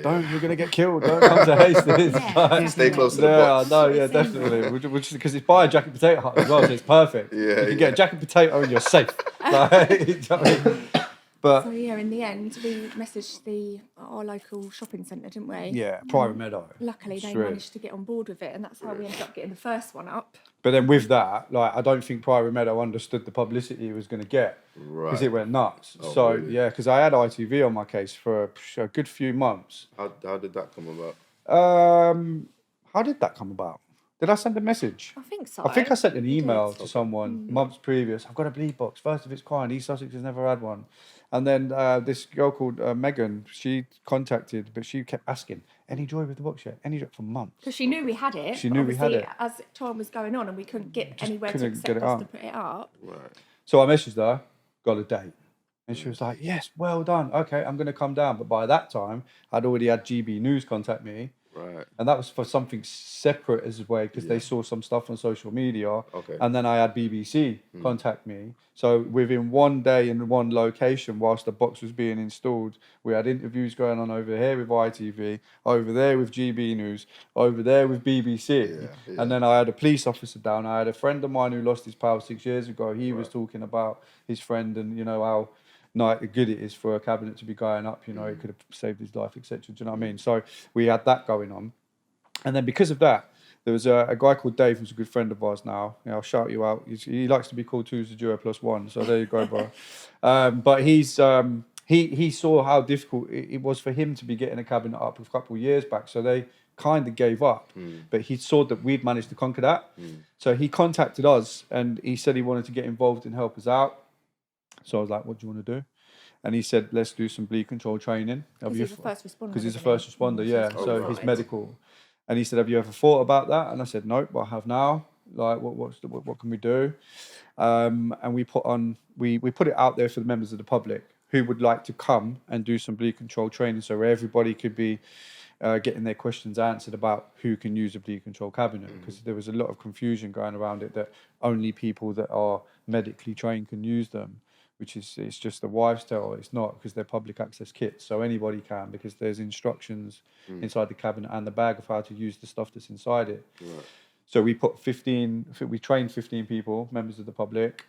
going to get killed. Don't come to Hastings. Stay close to the box. Definitely. Because it's by a Jack and Potato Hut as well, so it's perfect. You can get a Jack and Potato and you're safe. But so in the end, we messaged our local shopping centre, didn't we? Yeah, Private Meadow. Luckily, they managed to get on board with it, and that's how we ended up getting the first one up. But then with that, like, I don't think Private Meadow understood the publicity it was going to get because it went nuts. Because I had ITV on my case for a good few months. How did that come about? How did that come about? Did I send a message? I think so. I think I sent an email to someone months previous. I've got a bleed box, first of its kind. East Sussex has never had one. And then this girl called Megan, she contacted, but she kept asking, any joy with the box yet? Any joy for months? Because she knew we had it. She knew we had it. As time was going on and we couldn't get anywhere to accept us to put it up. Right. So I messaged her, got a date. And she was like, yes, well done. Okay, I'm going to come down. But by that time, I'd already had GB News contact me. Right. And that was for something separate as well, because they saw some stuff on social media. Okay. And then I had BBC contact me. So within one day in one location, whilst the box was being installed, we had interviews going on over here with ITV, over there with GB News, over there with BBC. And then I had a police officer down. I had a friend of mine who lost his pal 6 years ago. He was talking about his friend and, you know, how good it is for a cabinet to be going up, you know, it could have saved his life, etc. Do you know what I mean? So we had that going on. And then because of that, there was a guy called Dave, who's a good friend of ours now. You know, I'll shout you out. He likes to be called 2 is the duo plus 1. So there you go, bro. But he saw how difficult it was for him to be getting a cabinet up a couple of years back. So they kind of gave up. But he saw that we'd managed to conquer that. So he contacted us and he said he wanted to get involved and help us out. So I was like, what do you want to do? And he said, let's do some bleed control training. Because he's a first responder. Because he's a first responder, yeah. So he's medical. And he said, have you ever thought about that? And I said, nope, but I have now. Like, what can we do? And we put it out there for the members of the public who would like to come and do some bleed control training, so everybody could be getting their questions answered about who can use a bleed control cabinet, because there was a lot of confusion going around it that only people that are medically trained can use them, which is, it's just a wives' tale. It's not, because they're public access kits, so anybody can, because there's instructions inside the cabinet and the bag of how to use the stuff that's inside it. Right. So we trained 15 people, members of the public,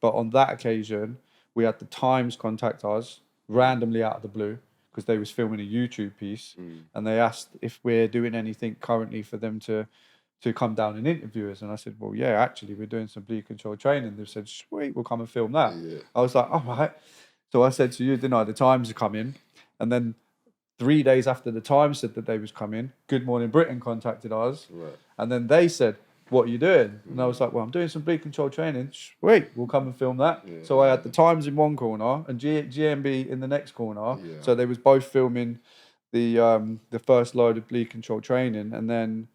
but on that occasion we had the Times contact us randomly out of the blue, because they was filming a YouTube piece, and they asked if we're doing anything currently for them to come down and interview us. And I said, well, yeah, actually, we're doing some bleed control training. They said, sweet, we'll come and film that. Yeah. I was like, all right. So I said to you, didn't I, the Times are coming. And then 3 days after the Times said that they was coming, Good Morning Britain contacted us. Right. And then they said, what are you doing? And I was like, well, I'm doing some bleed control training. Sweet, we'll come and film that. Yeah. So I had the Times in one corner and GMB in the next corner. Yeah. So they was both filming the first load of bleed control training, and then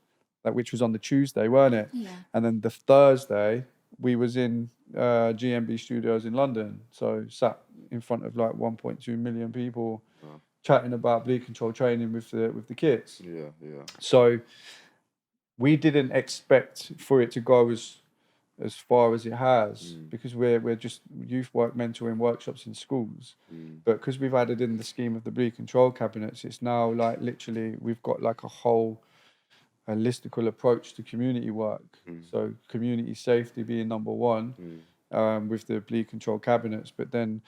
which was on the Tuesday, weren't it? Yeah. And then the Thursday we was in GMB studios in London. So sat in front of like 1.2 million people, chatting about bleed control training with the kids. Yeah, yeah. So we didn't expect for it to go as far as it has, because we're just youth work mentoring workshops in schools. But because we've added in the scheme of the bleed control cabinets, it's now like literally we've got like a whole holistical approach to community work. So community safety being number one, with the bleed control cabinets, but then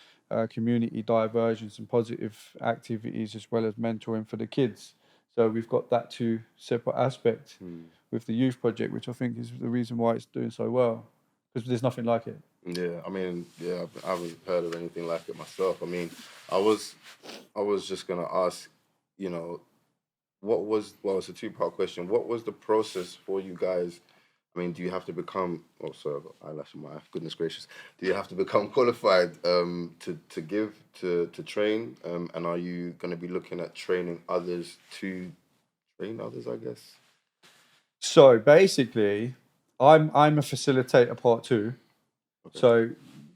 community diversions and positive activities, as well as mentoring for the kids. So we've got that two separate aspects with the youth project, which I think is the reason why it's doing so well, because there's nothing like it. Yeah, I mean, I haven't heard of anything like it myself. I mean, I was just gonna ask, you know, it's a two-part question. What was the process for you guys? I mean, do you have to become? Oh, sorry, I've got eyelash in my eye. Goodness gracious! Do you have to become qualified to train? And are you going to be looking at training others to train others? I guess. So basically, I'm a facilitator part 2. Okay. So,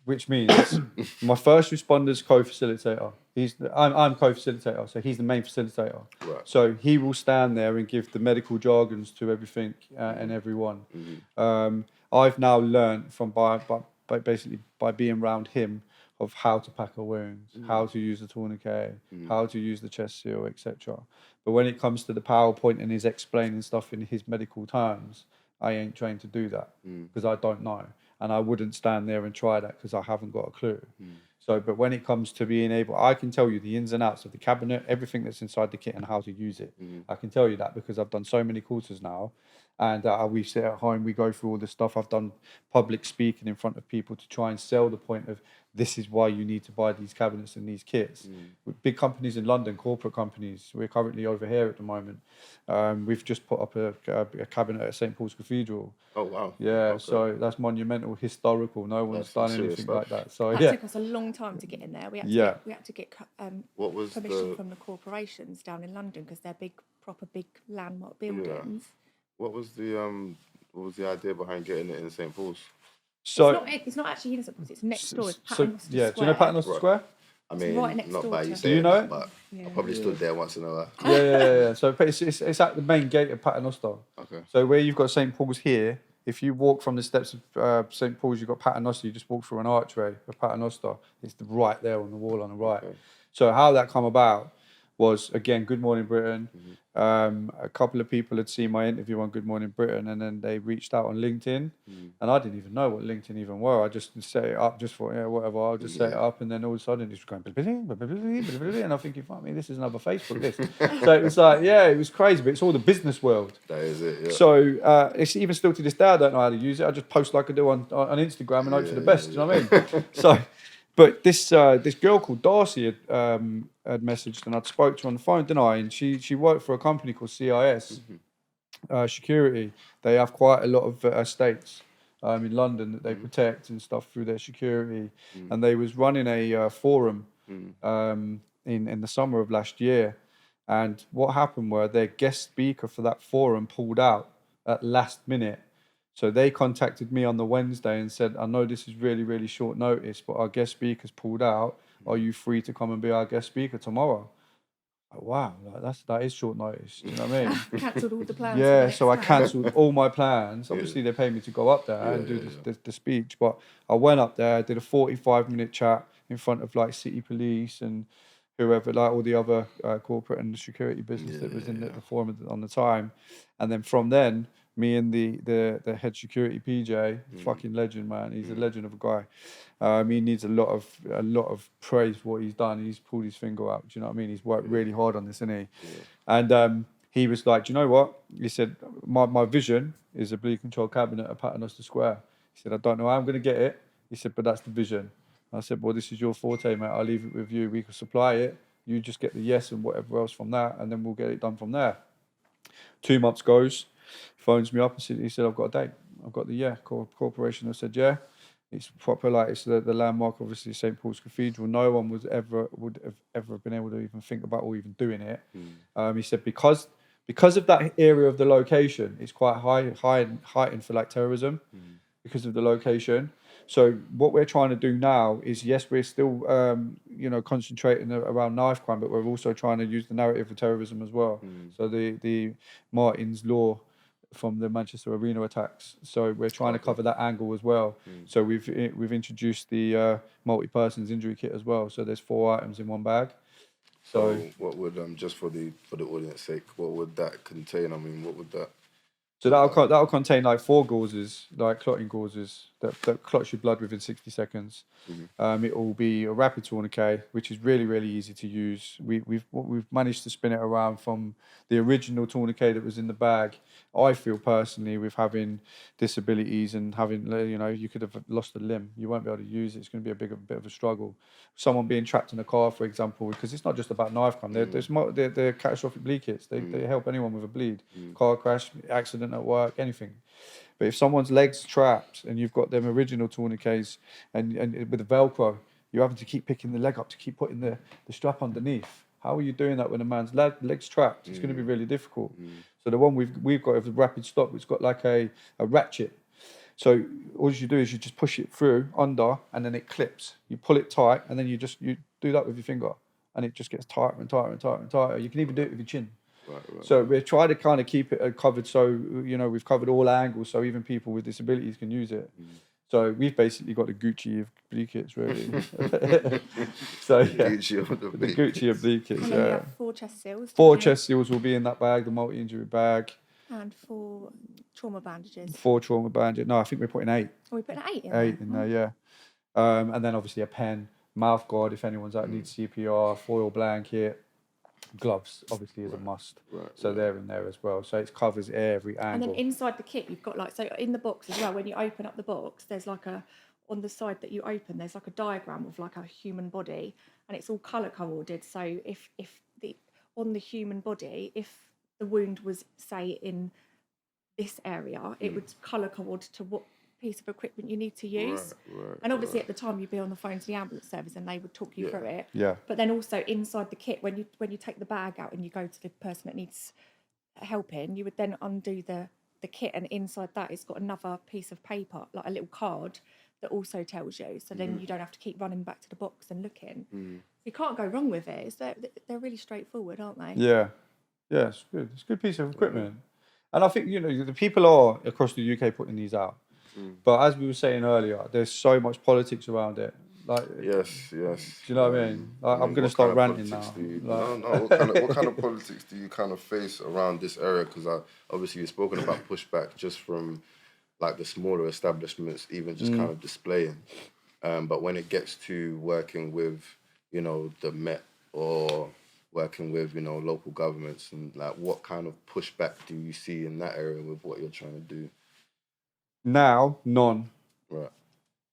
which means my first responder's co-facilitator. I'm co-facilitator, so he's the main facilitator. Right. So he will stand there and give the medical jargons to everything and everyone. I've now learned from by being around him of how to pack a wound, how to use the tourniquet, how to use the chest seal, etc. But when it comes to the PowerPoint and he's explaining stuff in his medical terms, I ain't trained to do that because I don't know. And I wouldn't stand there and try that because I haven't got a clue. So, but when it comes to being able, I can tell you the ins and outs of the cabinet, everything that's inside the kit and how to use it. I can tell you that because I've done so many courses now, and we sit at home, we go through all this stuff. I've done public speaking in front of people to try and sell the point of this is why you need to buy these cabinets and these kits. With big companies in London, corporate companies, we're currently over here at the moment. We've just put up a cabinet at St. Paul's Cathedral. Oh, wow. Yeah, okay. So that's monumental, historical. No one's done anything like that. So that took us a long time to get in there. We had to get permission from the corporations down in London because they're proper big landmark buildings. Yeah. What was the idea behind getting it in St. Paul's? So it's not actually in St. Paul's. It's next door. It's Paternoster Square. Do you know Paternoster Square? I mean, right next not door by you saying, do you know it? But I probably stood there once in a while. Yeah. So it's at the main gate of Paternoster. Okay. So where you've got St. Paul's here, if you walk from the steps of St. Paul's, you've got Paternoster. You just walk through an archway of Paternoster. It's right there on the wall on the right. Okay. So how that come about was, again, Good Morning Britain. A couple of people had seen my interview on Good Morning Britain, and then they reached out on LinkedIn, and I didn't even know what LinkedIn even were. I just set it up, just thought, whatever, I'll just set it up, and then all of a sudden it's going, and I'm thinking, fuck me, this is another Facebook list. So it was like, it was crazy, but it's all the business world. That is it, yeah. So it's even still to this day, I don't know how to use it. I just post like I do on Instagram and hope for the best, you know what I mean? So... But this girl called Darcy had messaged, and I'd spoke to her on the phone, didn't I? And she worked for a company called CIS Security. They have quite a lot of estates in London that they protect and stuff through their security. And they was running a forum in the summer of last year. And what happened were their guest speaker for that forum pulled out at last minute. So they contacted me on the Wednesday and said, I know this is really, really short notice, but our guest speaker's pulled out. Are you free to come and be our guest speaker tomorrow? Like, wow, like that is short notice. Do you know what I mean? Cancelled all the plans. Yeah, for the so I next day. cancelled all my plans. Obviously, they paid me to go up there and do the speech, but I went up there, did a 45-minute chat in front of like city police and whoever, like all the other corporate and security business that was in the forum on the time. And then from then, me and the head security PJ, fucking legend, man. He's a legend of a guy. He needs a lot of praise for what he's done. He's pulled his finger out. Do you know what I mean? He's worked really hard on this, isn't he? Yeah. And he was like, do you know what? He said, my vision is a bleed control cabinet at Paternoster Square. He said, I don't know how I'm going to get it. He said, but that's the vision. I said, well, this is your forte, mate. I'll leave it with you. We can supply it. You just get the yes and whatever else from that, and then we'll get it done from there. 2 months goes, phones me up and he said, I've got a date. I've got the corporation. I said, yeah. It's proper, like it's the landmark, obviously, St. Paul's Cathedral. No one would have ever been able to even think about or even doing it. He said, because of that area of the location, it's quite heightened for like terrorism because of the location. So what we're trying to do now is, yes, we're still, concentrating around knife crime, but we're also trying to use the narrative of terrorism as well. So the Martin's Law from the Manchester Arena attacks. So we're trying to cover that angle as well. So we've introduced the multi-persons injury kit as well. So there's 4 items in one bag. So what would just for the audience sake, what would that contain? I mean, what would that? So that'll contain like 4 gauzes, like clotting gauzes that clots your blood within 60 seconds. It will be a rapid tourniquet, which is really, really easy to use. We've managed to spin it around from the original tourniquet that was in the bag. I feel personally, with having disabilities and having, you could have lost a limb. You won't be able to use it. It's going to be a bit of a struggle. Someone being trapped in a car, for example, because it's not just about knife crime. They're catastrophic bleed kits. They help anyone with a bleed, car crash, accident at work, anything. But if someone's leg's trapped and you've got them original tourniquets and with the Velcro, you're having to keep picking the leg up to keep putting the strap underneath. How are you doing that when a man's leg's trapped? It's going to be really difficult. So the one we've got is a rapid stop. It's got like a ratchet. So all you do is you just push it through under, and then it clips. You pull it tight, and then you do that with your finger, and it just gets tighter and tighter and tighter and tighter. You can even do it with your chin. Right. So we're trying to kind of keep it covered. So we've covered all angles, so even people with disabilities can use it. So we've basically got the Gucci of bleed kits, really. So yeah, the Gucci of bleed kits. And then you have 4 chest seals. 4 chest seals will be in that bag, the multi-injury bag. And 4 trauma bandages. 4 trauma bandages. No, I think we're putting 8. Are we putting 8 in 8 in there, yeah. And then obviously a pen, mouth guard if anyone's out needs CPR, foil blanket, gloves obviously is a must. So they're in there as well. So it covers every angle. And then inside the kit, you've got so in the box as well. When you open up the box, there's on the side that you open, there's like a diagram of like a human body, and it's all colour coordinated. So if on the human body, if the wound was, say, in this area, it would colour coordinate to what piece of equipment you need to use. And obviously at the time you'd be on the phone to the ambulance service and they would talk you through it. But then also inside the kit, when you take the bag out and you go to the person that needs help in, you would then undo the kit, and inside that it's got another piece of paper, like a little card that also tells you, so then you don't have to keep running back to the box and looking. You can't go wrong with it. They're really straightforward, aren't they? Yeah, it's good. It's a good piece of equipment. And I think, the people are across the UK putting these out. But as we were saying earlier, there's so much politics around it. Like, yes. Do you know what I mean? I'm going to start ranting now. What kind of politics do you kind of face around this area? Because obviously you've spoken about pushback just from like the smaller establishments, even just kind of displaying. But when it gets to working with, the Met or working with, local governments, and like what kind of pushback do you see in that area with what you're trying to do? Now, none. Right.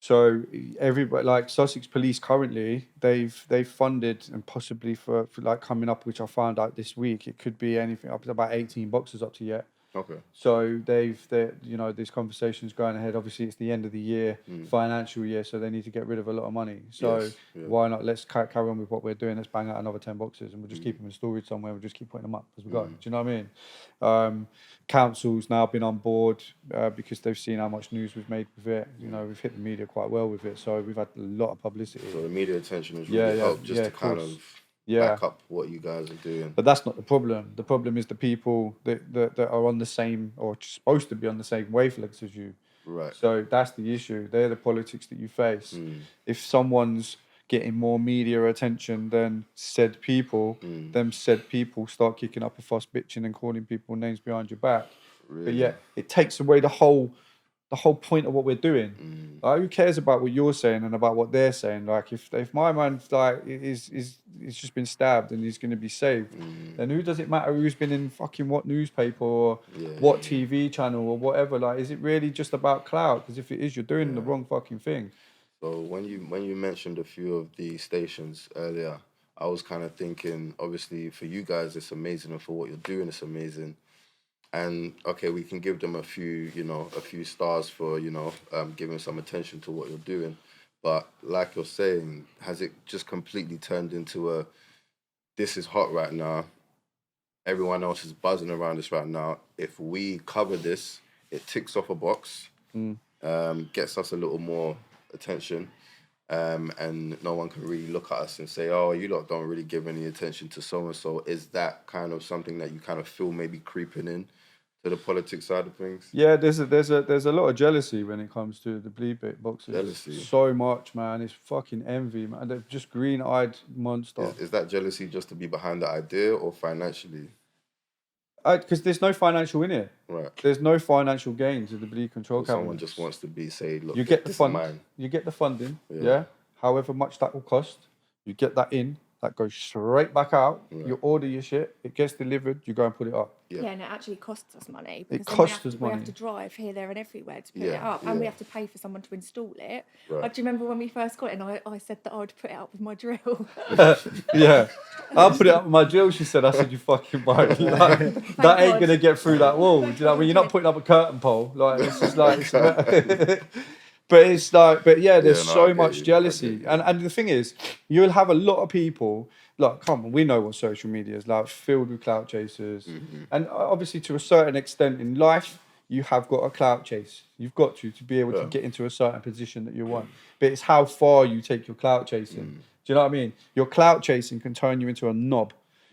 So everybody, like Sussex Police currently, they've funded, and possibly for like coming up, which I found out this week, it could be anything up to about 18 boxes up to yet. Okay. So these conversations going ahead. Obviously, it's the end of the year, financial year, so they need to get rid of a lot of money. So why not? Let's carry on with what we're doing. Let's bang out another 10 boxes, and we'll just keep them in storage somewhere. We'll just keep putting them up as we go. Do you know what I mean? Council's now been on board because they've seen how much news we've made with it. You know, we've hit the media quite well with it, so we've had a lot of publicity. So the media attention has really helped just to kind of back up what you guys are doing. But that's not the problem. The problem is the people that are on the same, or supposed to be on the same wavelengths as you. Right. So that's the issue. They're the politics that you face. If someone's getting more media attention than said people, them said people start kicking up a fuss, bitching and calling people names behind your back. Really? But yet it takes away the whole point of what we're doing. Like, who cares about what you're saying and about what they're saying? Like, if my man like is just been stabbed and he's going to be saved, then who does it matter who's been in fucking what newspaper or what TV channel or whatever? Like, is it really just about clout? Because if it is, you're doing the wrong fucking thing. So when you mentioned a few of the stations earlier, I was kind of thinking, obviously for you guys it's amazing, and for what you're doing it's amazing. And okay, we can give them a few stars for, giving some attention to what you're doing. But like you're saying, has it just completely turned into this is hot right now, everyone else is buzzing around this right now. If we cover this, it ticks off a box, gets us a little more attention, and no one can really look at us and say, oh, you lot don't really give any attention to so-and-so. Is that kind of something that you kind of feel maybe creeping in to the politics side of things? Yeah, there's a lot of jealousy when it comes to the bleed bit boxes. Jealousy. So much, man. It's fucking envy, man. They're just green-eyed monster. Is that jealousy just to be behind the idea or financially? Because there's no financial in it. Right. There's no financial gain to the bleed control cabinets. Someone just wants to say, look, you get the this fund, is mine. You get the funding, yeah. However much that will cost, you get that in. That goes straight back out. Right. You order your shit, it gets delivered, you go and put it up. Yeah, and it actually costs us money. It costs us money. We have to drive here, there, and everywhere to put it up, and we have to pay for someone to install it. Right. Do you remember when we first got it, and I said that I would put it up with my drill? Yeah, I'll put it up with my drill. She said, "I said you fucking right. That ain't gonna get through that wall." Do you know what I mean? You're not putting up a curtain pole. Like it's just like. But it's like, there's so much jealousy. And the thing is, you'll have a lot of people, like, come on, we know what social media is like, filled with clout chasers. Mm-hmm. And obviously, to a certain extent in life, you have got a clout chase. You've got to be able to get into a certain position that you want. But it's how far you take your clout chasing. Do you know what I mean? Your clout chasing can turn you into a knob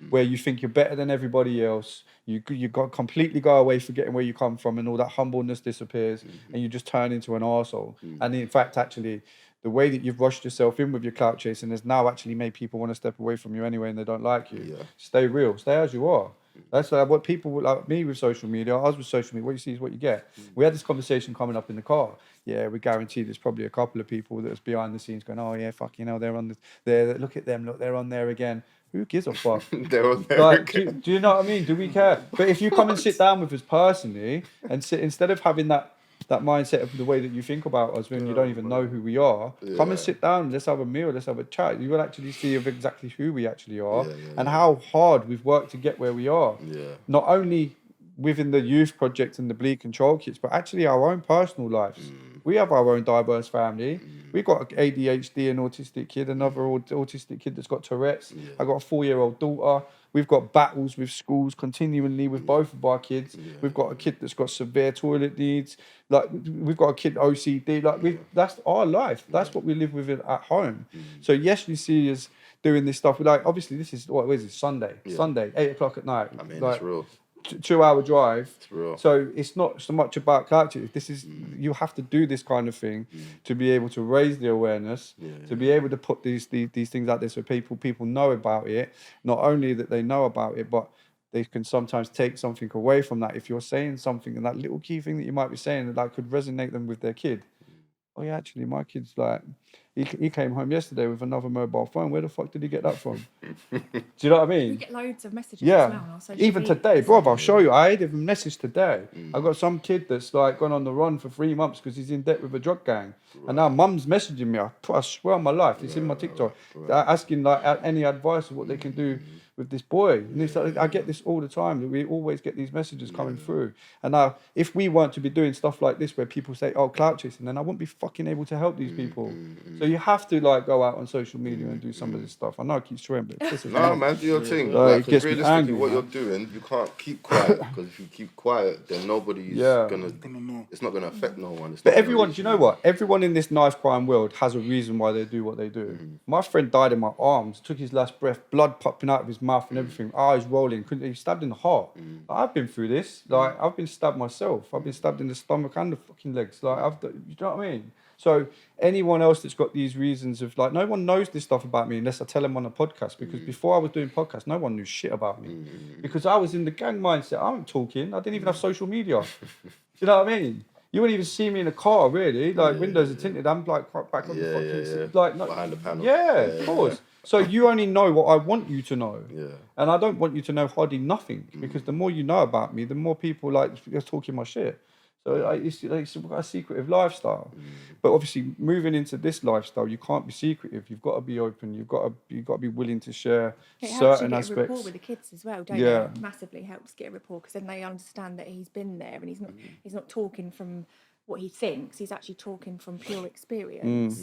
where you think you're better than everybody else. You got completely go away forgetting where you come from, and all that humbleness disappears, and you just turn into an arsehole. And in fact, actually, the way that you've rushed yourself in with your clout chasing has now actually made people want to step away from you anyway, and they don't like you. Stay real, stay as you are. That's what people like me with social media. I was with social media. What you see is what you get. We had this conversation coming up in the car. Yeah, we guarantee there's probably a couple of people that's behind the scenes going, "Oh yeah, fuck, they're on there. Look at them. Look, they're on there again." Who gives a fuck? They're on there like, again. do you know what I mean? Do we care? But if you come and sit down with us personally and sit, instead of having that mindset of the way that you think about us when you don't even know who we are, come and sit down, let's have a meal, let's have a chat. You will actually see of exactly who we actually are and how hard we've worked to get where we are. Yeah. Not only within the youth project and the bleed control kits, but actually our own personal lives. We have our own diverse family. We've got an ADHD and autistic kid, another autistic kid that's got Tourette's. I've got a 4-year-old daughter. We've got battles with schools continually with both of our kids. We've got a kid that's got severe toilet needs. Like we've got a kid OCD. Like that's our life. That's what we live with at home. So yes, you see us doing this stuff. Like obviously this is what is it? Sunday, 8:00 at night. I mean, like, it's real. 2-hour drive. It's real. So it's not so much about culture. This is you have to do this kind of thing to be able to raise the awareness, to be able to put these things out there so people know about it. Not only that they know about it, but they can sometimes take something away from that. If you're saying something and that little key thing that you might be saying that could resonate them with their kid. Oh yeah, actually my kid's like He came home yesterday with another mobile phone. Where the fuck did he get that from? Do you know what I mean? We get loads of messages as well now. Even today, bro, I'll show you. I had a message today. I got some kid that's like gone on the run for 3 months because he's in debt with a drug gang. And now mum's messaging me. I swear on my life, it's in my TikTok. Asking like any advice of what they can do with this boy. And it's like, I get this all the time. We always get these messages coming through. And now, if we weren't to be doing stuff like this where people say, oh, clout chasing, then I wouldn't be fucking able to help these people. So you have to like go out on social media and do some of this stuff. I know I keep swearing, but this is man, do your thing. It gets me realistically, angry, what man. you're doing, you can't keep quiet, because if you keep quiet, then nobody's gonna know. It's not gonna affect no one. But everyone, do you know what? Everyone in this knife crime world has a reason why they do what they do. My friend died in my arms, took his last breath, blood popping out of his mouth and everything, eyes rolling, he was stabbed in the heart. I've been through this. Like, I've been stabbed myself. I've been stabbed in the stomach and the fucking legs. Like, you know what I mean? So anyone else that's got these reasons of like, no one knows this stuff about me unless I tell them on a podcast, because before I was doing podcasts, no one knew shit about me because I was in the gang mindset. I wasn't talking. I didn't even have social media. Do you know what I mean? You wouldn't even see me in a car, really. Like, windows are tinted. I'm like quite back on the fucking seat. Like, no, behind the panel. Yeah, of course. So you only know what I want you to know. Yeah. And I don't want you to know hardly nothing, because the more you know about me, the more people like you're talking my shit. So it's a secretive lifestyle. But obviously, moving into this lifestyle, you can't be secretive. You've got to be open. You've got to be willing to share certain aspects. It helps you get a rapport with the kids as well, don't it? Massively helps get a rapport, because then they understand that he's been there and he's not talking from what he thinks. He's actually talking from pure experience.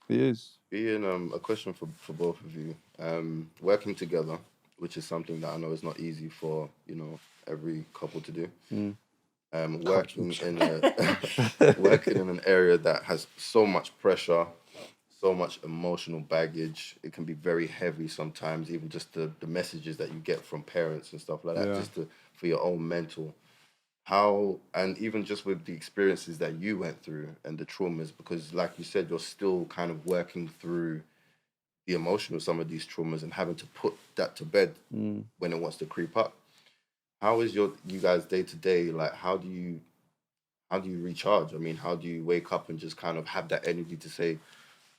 He is. Ian, a question for both of you. Working together, which is something that I know is not easy for every couple to do. Working in an area that has so much pressure, so much emotional baggage. It can be very heavy sometimes, even just the messages that you get from parents and stuff like that, just for your own mental. How, and even just with the experiences that you went through and the traumas, because like you said, you're still kind of working through the emotion of some of these traumas and having to put that to bed when it wants to creep up. How is you guys day to day? Like, how do you recharge? I mean, how do you wake up and just kind of have that energy to say,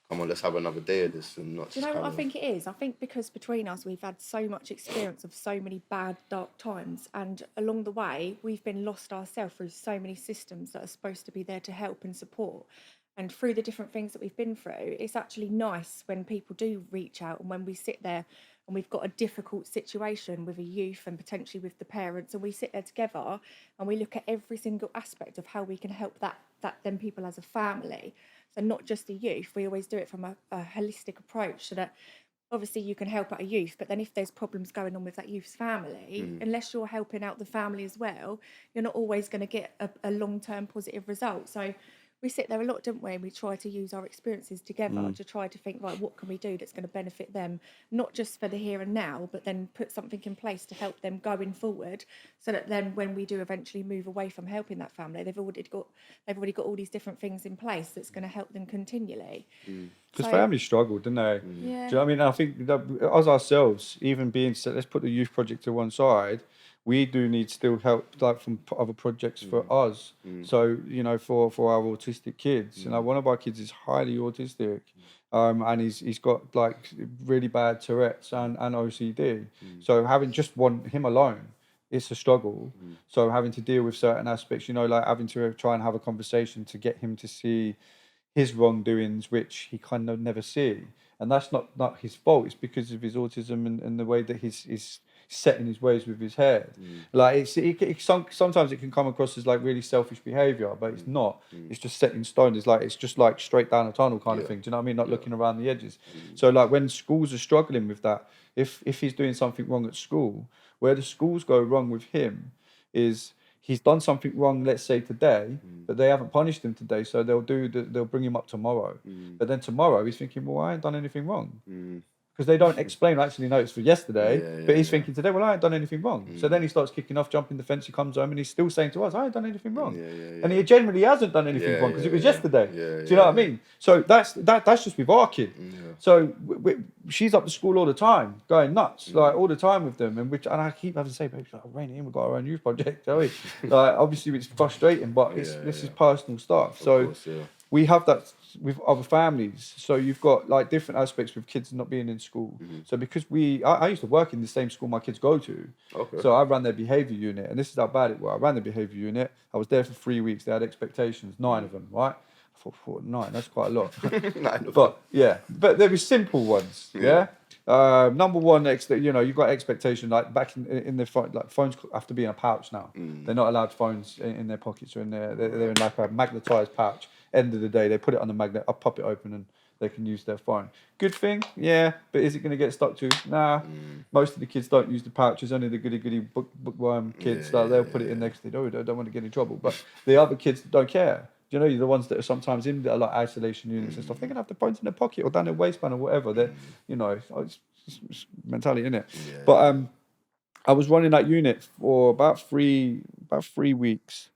come on, let's have another day of this, and not? Do you know what I think it is? I think because between us, we've had so much experience of so many bad, dark times, and along the way, we've been lost ourselves through so many systems that are supposed to be there to help and support. And through the different things that we've been through, it's actually nice when people do reach out, and when we sit there and we've got a difficult situation with a youth and potentially with the parents, and we sit there together and we look at every single aspect of how we can help them people as a family. So not just the youth, we always do it from a holistic approach, so that obviously you can help out a youth, but then if there's problems going on with that youth's family, unless you're helping out the family as well, you're not always going to get a long-term positive result. So we sit there a lot, don't we? And we try to use our experiences together to try to think, right, what can we do that's going to benefit them, not just for the here and now, but then put something in place to help them going forward, so that then when we do eventually move away from helping that family, they've already got all these different things in place that's going to help them continually. Because families struggle, don't they? Yeah. Do you know what I mean? I think that as ourselves, even being said, let's put the youth project to one side, we do need still help, like from other projects for us. So, for our autistic kids, one of our kids is highly autistic, and he's got like really bad Tourette's and OCD. So having just him alone, it's a struggle. So having to deal with certain aspects, like having to try and have a conversation to get him to see his wrongdoings, which he kind of never see. And that's not his fault. It's because of his autism and the way that he's set in his ways with his head. Like sometimes it can come across as like really selfish behaviour, but it's not. It's just set in stone. It's just like straight down a tunnel kind of thing. Do you know what I mean? Not looking around the edges. So like when schools are struggling with that, if he's doing something wrong at school, where the schools go wrong with him is he's done something wrong, let's say today, but they haven't punished him today, so they'll bring him up tomorrow. But then tomorrow he's thinking, well, I ain't done anything wrong. Because they don't explain, actually, no, it's for yesterday, but he's thinking today, well, I ain't done anything wrong. So then he starts kicking off, jumping the fence, he comes home and he's still saying to us, I ain't done anything wrong. And he generally hasn't done anything wrong because it was yesterday. Do you know what I mean? So that's just with our kid. So she's up to school all the time, going nuts, like all the time with them. And I keep having to say, baby, like, rein it in, we've got our own youth project, shall we? Like, obviously it's frustrating, but this is personal stuff. So we have that with other families. So you've got like different aspects with kids not being in school. So because I used to work in the same school my kids go to. Okay. So I ran their behaviour unit, and this is how bad it was. I ran the behaviour unit. I was there for 3 weeks. They had expectations, 9 of them, right? I thought 9, that's quite a lot. 9 of But yeah, but there were simple ones. Yeah. Number one, you've got expectation like back in the phone, like phones have to be in a pouch now. They're not allowed phones in their pockets or in there. They're in like a magnetized pouch. End of the day, they put it on the magnet. I pop it open and they can use their phone. Good thing, yeah. But is it going to get stuck to? Nah. Most of the kids don't use the pouches. Only the goody bookworm kids. They'll put it in there because they don't want to get in trouble. But the other kids don't care. You know, the ones that are sometimes in like isolation units and stuff, they're gonna have the phones in their pocket or down their waistband or whatever. They're, it's mentality in it. Yeah. But I was running that unit for about 3 weeks,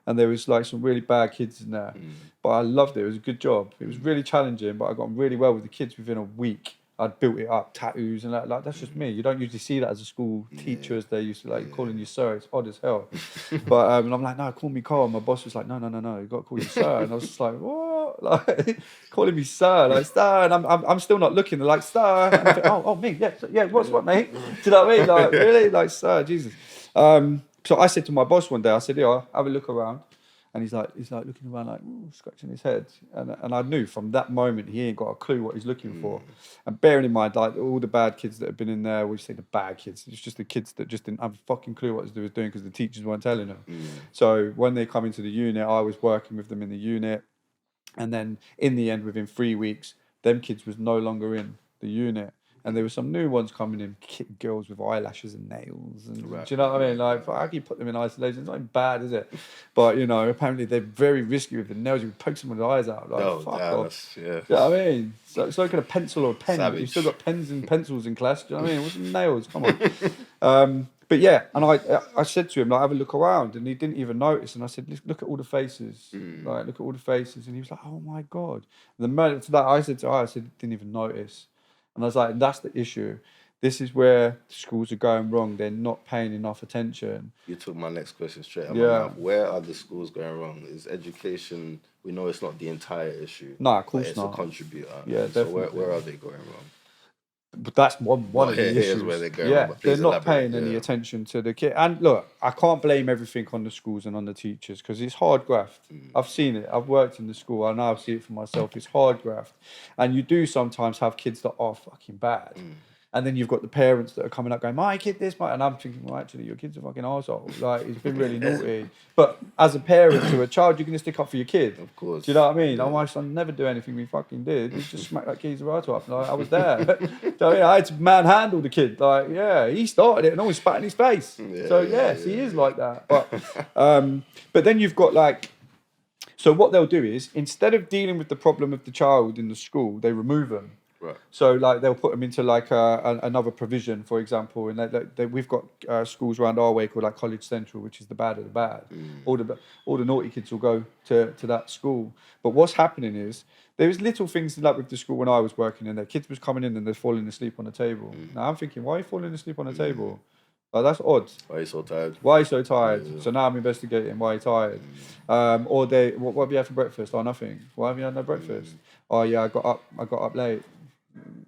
and there was like some really bad kids in there. But I loved it. It was a good job. It was really challenging, but I got on really well with the kids within a week. I'd built it up, tattoos and like that's just me. You don't usually see that as a school teacher, as they used to like calling you sir. It's odd as hell. But and I'm like, no, call me Carl. And my boss was like, no, you got to call you sir. And I was just like, what? Like calling me sir, like sir. And I'm still not looking. They're like sir. And I think, oh me, yeah. What, mate? Do you know what I mean? Like really, like sir, Jesus. So I said to my boss one day, I said, yeah, have a look around. And he's like looking around, like scratching his head, and I knew from that moment he ain't got a clue what he's looking for. And bearing in mind, like all the bad kids that have been in there, we say the bad kids, it's just the kids that just didn't have a fucking clue what they was doing because the teachers weren't telling them. So when they come into the unit, I was working with them in the unit, and then in the end, within 3 weeks, them kids was no longer in the unit. And there were some new ones coming in, girls with eyelashes and nails. And do you know what I mean? Like, how can you put them in isolation? It's not even bad, is it? But, apparently they're very risky with the nails. You poke someone's eyes out. Like, fuck off. Yeah. Do you know what I mean? So it's like a pencil or a pen. Savage. You've still got pens and pencils in class. Do you know what I mean? What's the nails? Come on. But yeah, and I said to him, like, have a look around. And he didn't even notice. And I said, look at all the faces. Like, look at all the faces. And he was like, oh, my God. And the moment to that, I said, didn't even notice. And I was like, that's the issue. This is where schools are going wrong. They're not paying enough attention. You took my next question straight out of my mouth. Where are the schools going wrong? Is education, we know it's not the entire issue. No, of course not. It's a contributor. Yeah, so definitely. where are they going wrong? But that's one of the issues. Where they're going wrong. They're not paying any attention to the kid. And look, I can't blame everything on the schools and on the teachers because it's hard graft. I've seen it. I've worked in the school. I know I see it for myself. It's hard graft. And you do sometimes have kids that are fucking bad. And then you've got the parents that are coming up going, my kid this, and I'm thinking, well, actually, your kid's a fucking arsehole. Like, he's been really naughty. But as a parent to a child, you're going to stick up for your kid. Of course. Do you know what I mean? Oh, my son never do anything we fucking did. He just smacked that kid's right up. Like, I was there. Do you know what I mean? I had to manhandle the kid. Like, yeah, he started it and always spat in his face. So, yes, he is like that. But then you've got, like... So what they'll do is, instead of dealing with the problem of the child in the school, they remove them. Right. So like they'll put them into like another provision, for example, and we've got schools around our way called like College Central, which is the bad of the bad. All the naughty kids will go to that school. But what's happening is there was little things like with the school when I was working in there. Kids was coming in and they're falling asleep on the table. Now I'm thinking, why are you falling asleep on the table? Like, that's odd. Why are you so tired? Why are you so tired? Yeah. So now I'm investigating why you're tired. Or what have you had for breakfast? Oh, nothing. Why have you had no breakfast? Oh yeah, I got up late.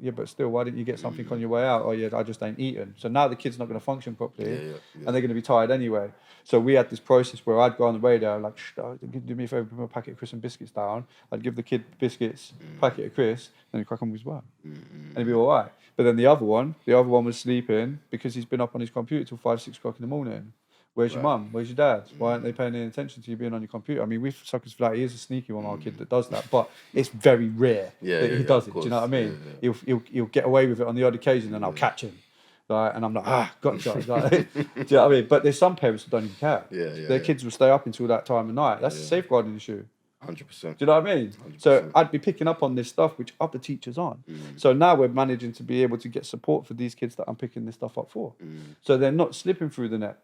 Yeah, but still, why didn't you get something on your way out? Oh yeah, I just ain't eaten. So now the kid's not going to function properly, and they're going to be tired anyway. So we had this process where I'd go on the radio, like, do me a favour, put a packet of crisps and biscuits down. I'd give the kid biscuits, packet of crisps, then he'd crack on with his work, and he'd be all right. But then the other one was sleeping because he's been up on his computer till 5, 6 o'clock in the morning. Where's your mum? Where's your dad? Why aren't they paying any attention to you being on your computer? I mean, we've suckers for that. He is a sneaky one, our kid that does that, but it's very rare that he does it. Do you know what I mean? He'll get away with it on the odd occasion, and I'll catch him. Like, and I'm like, gotcha. Like, do you know what I mean? But there's some parents that don't even care. Their kids will stay up until that time of night. That's a safeguarding issue. 100%. Do you know what I mean? 100%. So I'd be picking up on this stuff which other teachers aren't. So now we're managing to be able to get support for these kids that I'm picking this stuff up for. So they're not slipping through the net.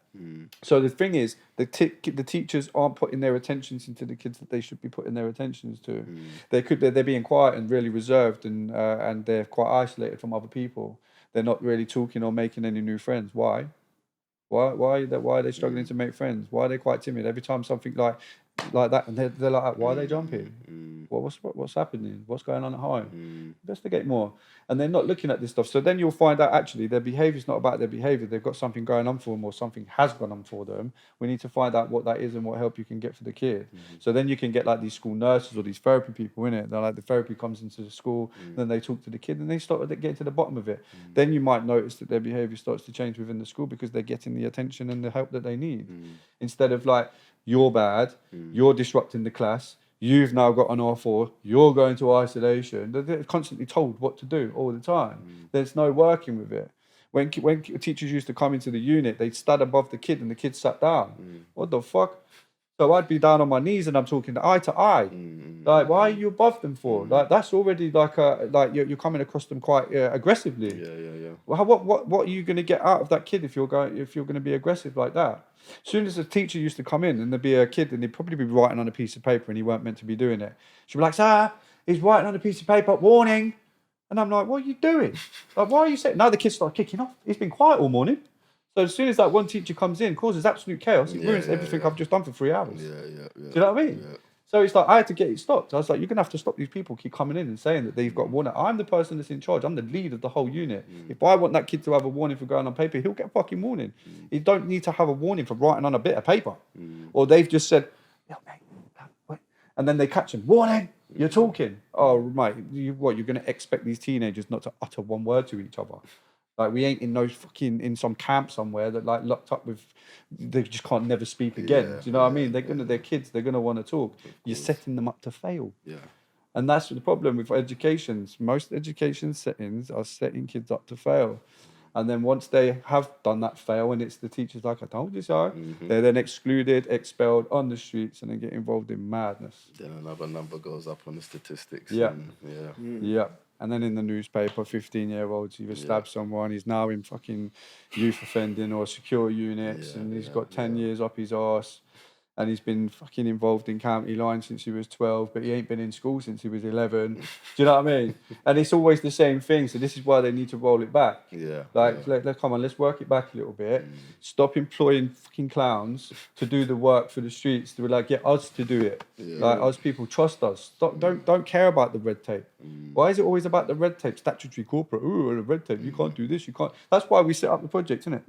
So the thing is, the teachers aren't putting their attentions into the kids that they should be putting their attentions to. They're being quiet and really reserved, and they're quite isolated from other people. They're not really talking or making any new friends. Why? Why are they struggling to make friends? Why are they quite timid? Every time something like like that, and they're like, why are they jumping? What's happening? What's going on at home? Investigate more. And they're not looking at this stuff. So then you'll find out actually their behaviour is not about their behaviour. They've got something going on for them, or something has gone on for them. We need to find out what that is and what help you can get for the kid. So then you can get like these school nurses or these therapy people in it. They're like, the therapy comes into the school, then they talk to the kid and they start getting to the bottom of it. Then you might notice that their behaviour starts to change within the school because they're getting the attention and the help that they need. Instead of like, you're bad, you're disrupting the class, you've now got an R4, you're going to isolation. They're constantly told what to do all the time. There's no working with it. When teachers used to come into the unit, they'd stand above the kid and the kid sat down. What the fuck? So I'd be down on my knees and I'm talking eye to eye. Like, why are you above them for? Like, that's already like you're coming across them quite aggressively. Yeah. Well, what are you going to get out of that kid if you're going to be aggressive like that? As soon as a teacher used to come in and there'd be a kid and he'd probably be writing on a piece of paper and he weren't meant to be doing it, she'd be like, "Sir, he's writing on a piece of paper, warning." And I'm like, "What are you doing? Like, why are you saying?" Now the kids start kicking off. He's been quiet all morning. So as soon as that one teacher comes in, causes absolute chaos, it ruins everything I've just done for 3 hours. Yeah. Do you know what I mean? Yeah. So it's like, I had to get it stopped. I was like, you're going to have to stop these people keep coming in and saying that they've got warning. I'm the person that's in charge. I'm the lead of the whole unit. If I want that kid to have a warning for going on paper, he'll get a fucking warning. He don't need to have a warning for writing on a bit of paper. Or they've just said, "Yo, mate, wait." And then they catch him, "Warning, you're talking." Oh, mate, you're going to expect these teenagers not to utter one word to each other? Like, we ain't in some camp somewhere that like locked up with, they just can't never speak again. Do you know what I mean? They're kids, they're gonna want to talk. You're setting them up to fail. Yeah. And that's the problem with educations. Most education settings are setting kids up to fail. And then once they have done that fail and it's the teachers like, "I told you so," they're then excluded, expelled on the streets, and they get involved in madness. Then another number goes up on the statistics. Yeah. Yeah. And then in the newspaper, 15-year-olds either stabbed someone, he's now in fucking youth offending or secure units, and he's got 10 years up his arse, and he's been fucking involved in county line since he was 12, but he ain't been in school since he was 11. Do you know what I mean? And it's always the same thing, so this is why they need to roll it back. Come on, let's work it back a little bit. Stop employing fucking clowns to do the work for the streets, to like get us to do it. Like, us people, trust us. Don't care about the red tape. Why is it always about the red tape? Statutory corporate, the red tape, you can't do this, you can't. That's why we set up the project, isn't it?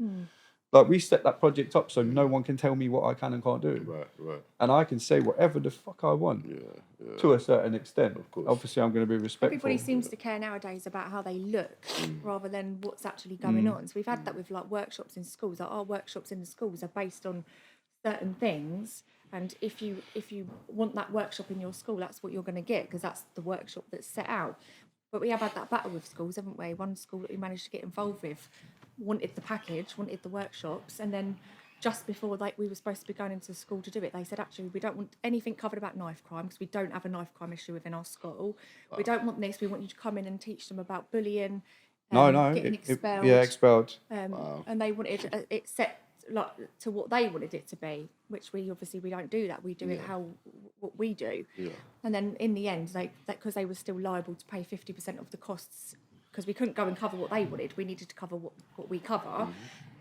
Like, we set that project up so no one can tell me what I can and can't do. Right. And I can say whatever the fuck I want to a certain extent. Of course. Obviously, I'm going to be respectful. Everybody seems to care nowadays about how they look rather than what's actually going on. So we've had that with like workshops in schools. Like, our workshops in the schools are based on certain things. And if you want that workshop in your school, that's what you're going to get, because that's the workshop that's set out. But we have had that battle with schools, haven't we? One school that we managed to get involved with wanted the package, wanted the workshops, and then just before we were supposed to be going into the school to do it, they said, "Actually, we don't want anything covered about knife crime, because we don't have a knife crime issue within our school. We don't want this. We want you to come in and teach them about bullying, getting expelled." Expelled. And they wanted it set like to what they wanted it to be, which we don't do that. We do it what we do. And then in the end, because they were still liable to pay 50% of the costs, because we couldn't go and cover what they wanted, we needed to cover what we cover.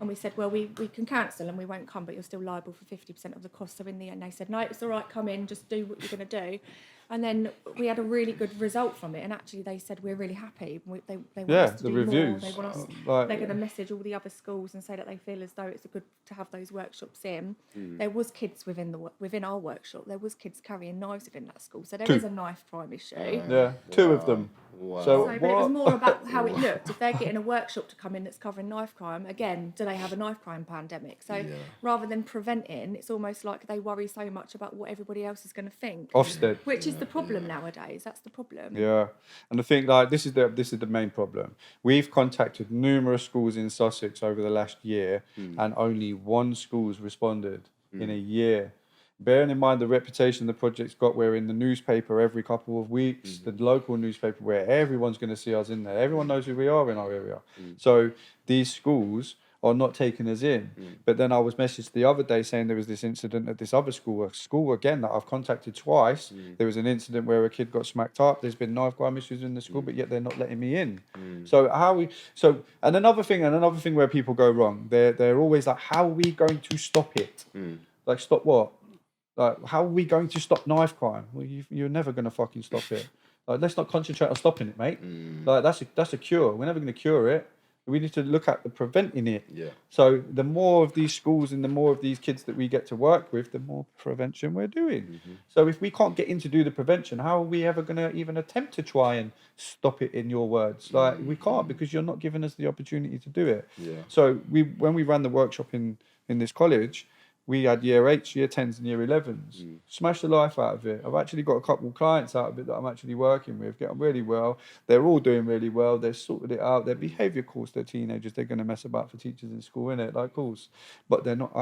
And we said, well, we can cancel and we won't come, but you're still liable for 50% of the cost. So in the end, they said, "No, it's all right, come in, just do what you're going to do." And then we had a really good result from it. And actually, they said, "We're really happy. They want us to do reviews. more. They want us, they're going to message all the other schools and say that they feel as though it's good to have those workshops in." There was kids within our workshop. There was kids carrying knives within that school. So there is a knife crime issue. Two of them. Wow. But it was more about how it looked. If they're getting a workshop to come in that's covering knife crime, again, do they have a knife crime pandemic? So rather than preventing, it's almost like they worry so much about what everybody else is going to think. Ofsted. Which is the problem nowadays. That's the problem. Yeah. And I think this is the main problem. We've contacted numerous schools in Sussex over the last year, and only one school's responded in a year. Bearing in mind the reputation the project's got, we're in the newspaper every couple of weeks, the local newspaper where everyone's going to see us in there. Everyone knows who we are in our area. So these schools are not taking us in. But then I was messaged the other day saying there was this incident at this other school, a school again that I've contacted twice. There was an incident where a kid got smacked up. There's been knife crime issues in the school, but yet they're not letting me in. And another thing where people go wrong, they're always like, "How are we going to stop it?" Like, stop what? Like, how are we going to stop knife crime? Well, you're never going to fucking stop it. Like, let's not concentrate on stopping it, mate. Like, that's a cure. We're never going to cure it. We need to look at the preventing it. Yeah. So the more of these schools and the more of these kids that we get to work with, the more prevention we're doing. So if we can't get in to do the prevention, how are we ever going to even attempt to try and stop it, in your words? Like, we can't, because you're not giving us the opportunity to do it. Yeah. So when we ran the workshop in this college, we had year 8s, year 10s and year 11s. Smashed the life out of it. I've actually got a couple of clients out of it that I'm actually working with, get on really well. They're all doing really well. They've sorted it out. Their behaviour, of course, they're teenagers. They're going to mess about for teachers in school, innit? Like, of course. But they're not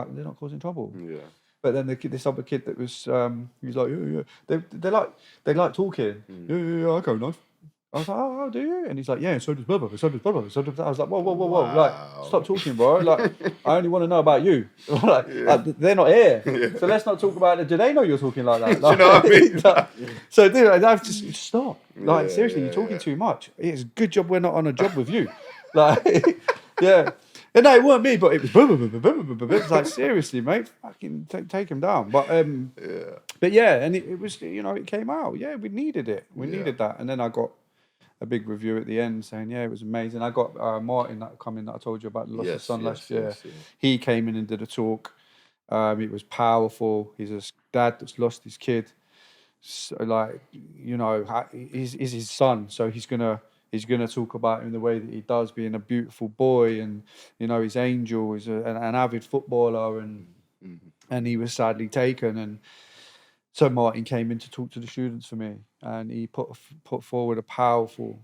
causing trouble. Yeah. But then this other kid that was, he was like, yeah. They like talking. Yeah, I go knife. I was like, oh, do you? And he's like, yeah, so does blah, blah, so does blah, blah, so does that. I was like, whoa. Wow. Like, stop talking, bro. Like, I only want to know about you. Like, they're not here. Yeah. So let's not talk about it. Do they know you're talking like that? Like, Do you know what I mean? like, so, dude, I've just stop. Like, seriously, you're talking too much. It's a good job we're not on a job with you. Like, yeah. And no, it weren't me, but it was blah, blah, blah, blah, blah, blah, blah. It's like, seriously, mate, fucking take him down. But yeah, and it was, it came out. Yeah, we needed it. We needed that. And then I got a big review at the end saying, yeah, it was amazing. I got Martin that come in that I told you about, the loss of son last year. Yes. He came in and did a talk. It was powerful. He's a dad that's lost his kid. So, like, he's his son, so he's gonna talk about him the way that he does, being a beautiful boy, and his angel is an avid footballer, and he was sadly taken. And so Martin came in to talk to the students for me, and he put forward a powerful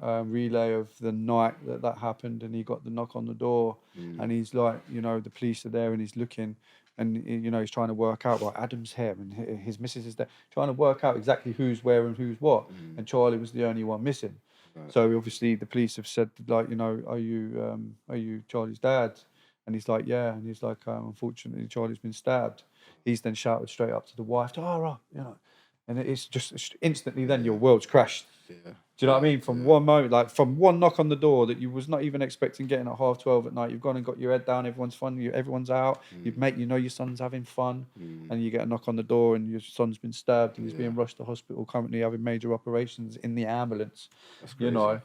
relay of the night that happened, and he got the knock on the door, and he's like, the police are there, and he's looking, and he's trying to work out, right, Adam's here, and his missus is there, trying to work out exactly who's where and who's what, and Charlie was the only one missing. Right. So obviously the police have said, like, are you Charlie's dad? And he's like, yeah, and he's like, unfortunately, Charlie's been stabbed. He's then shouted straight up to the wife, and it's just instantly then your world's crashed. Yeah. Do you know what I mean? From one moment, like from one knock on the door that you was not even expecting, getting at 12:30 at night, you've gone and got your head down, everyone's fun, everyone's out, your son's having fun, and you get a knock on the door and your son's been stabbed and he's being rushed to hospital, currently having major operations in the ambulance. That's crazy.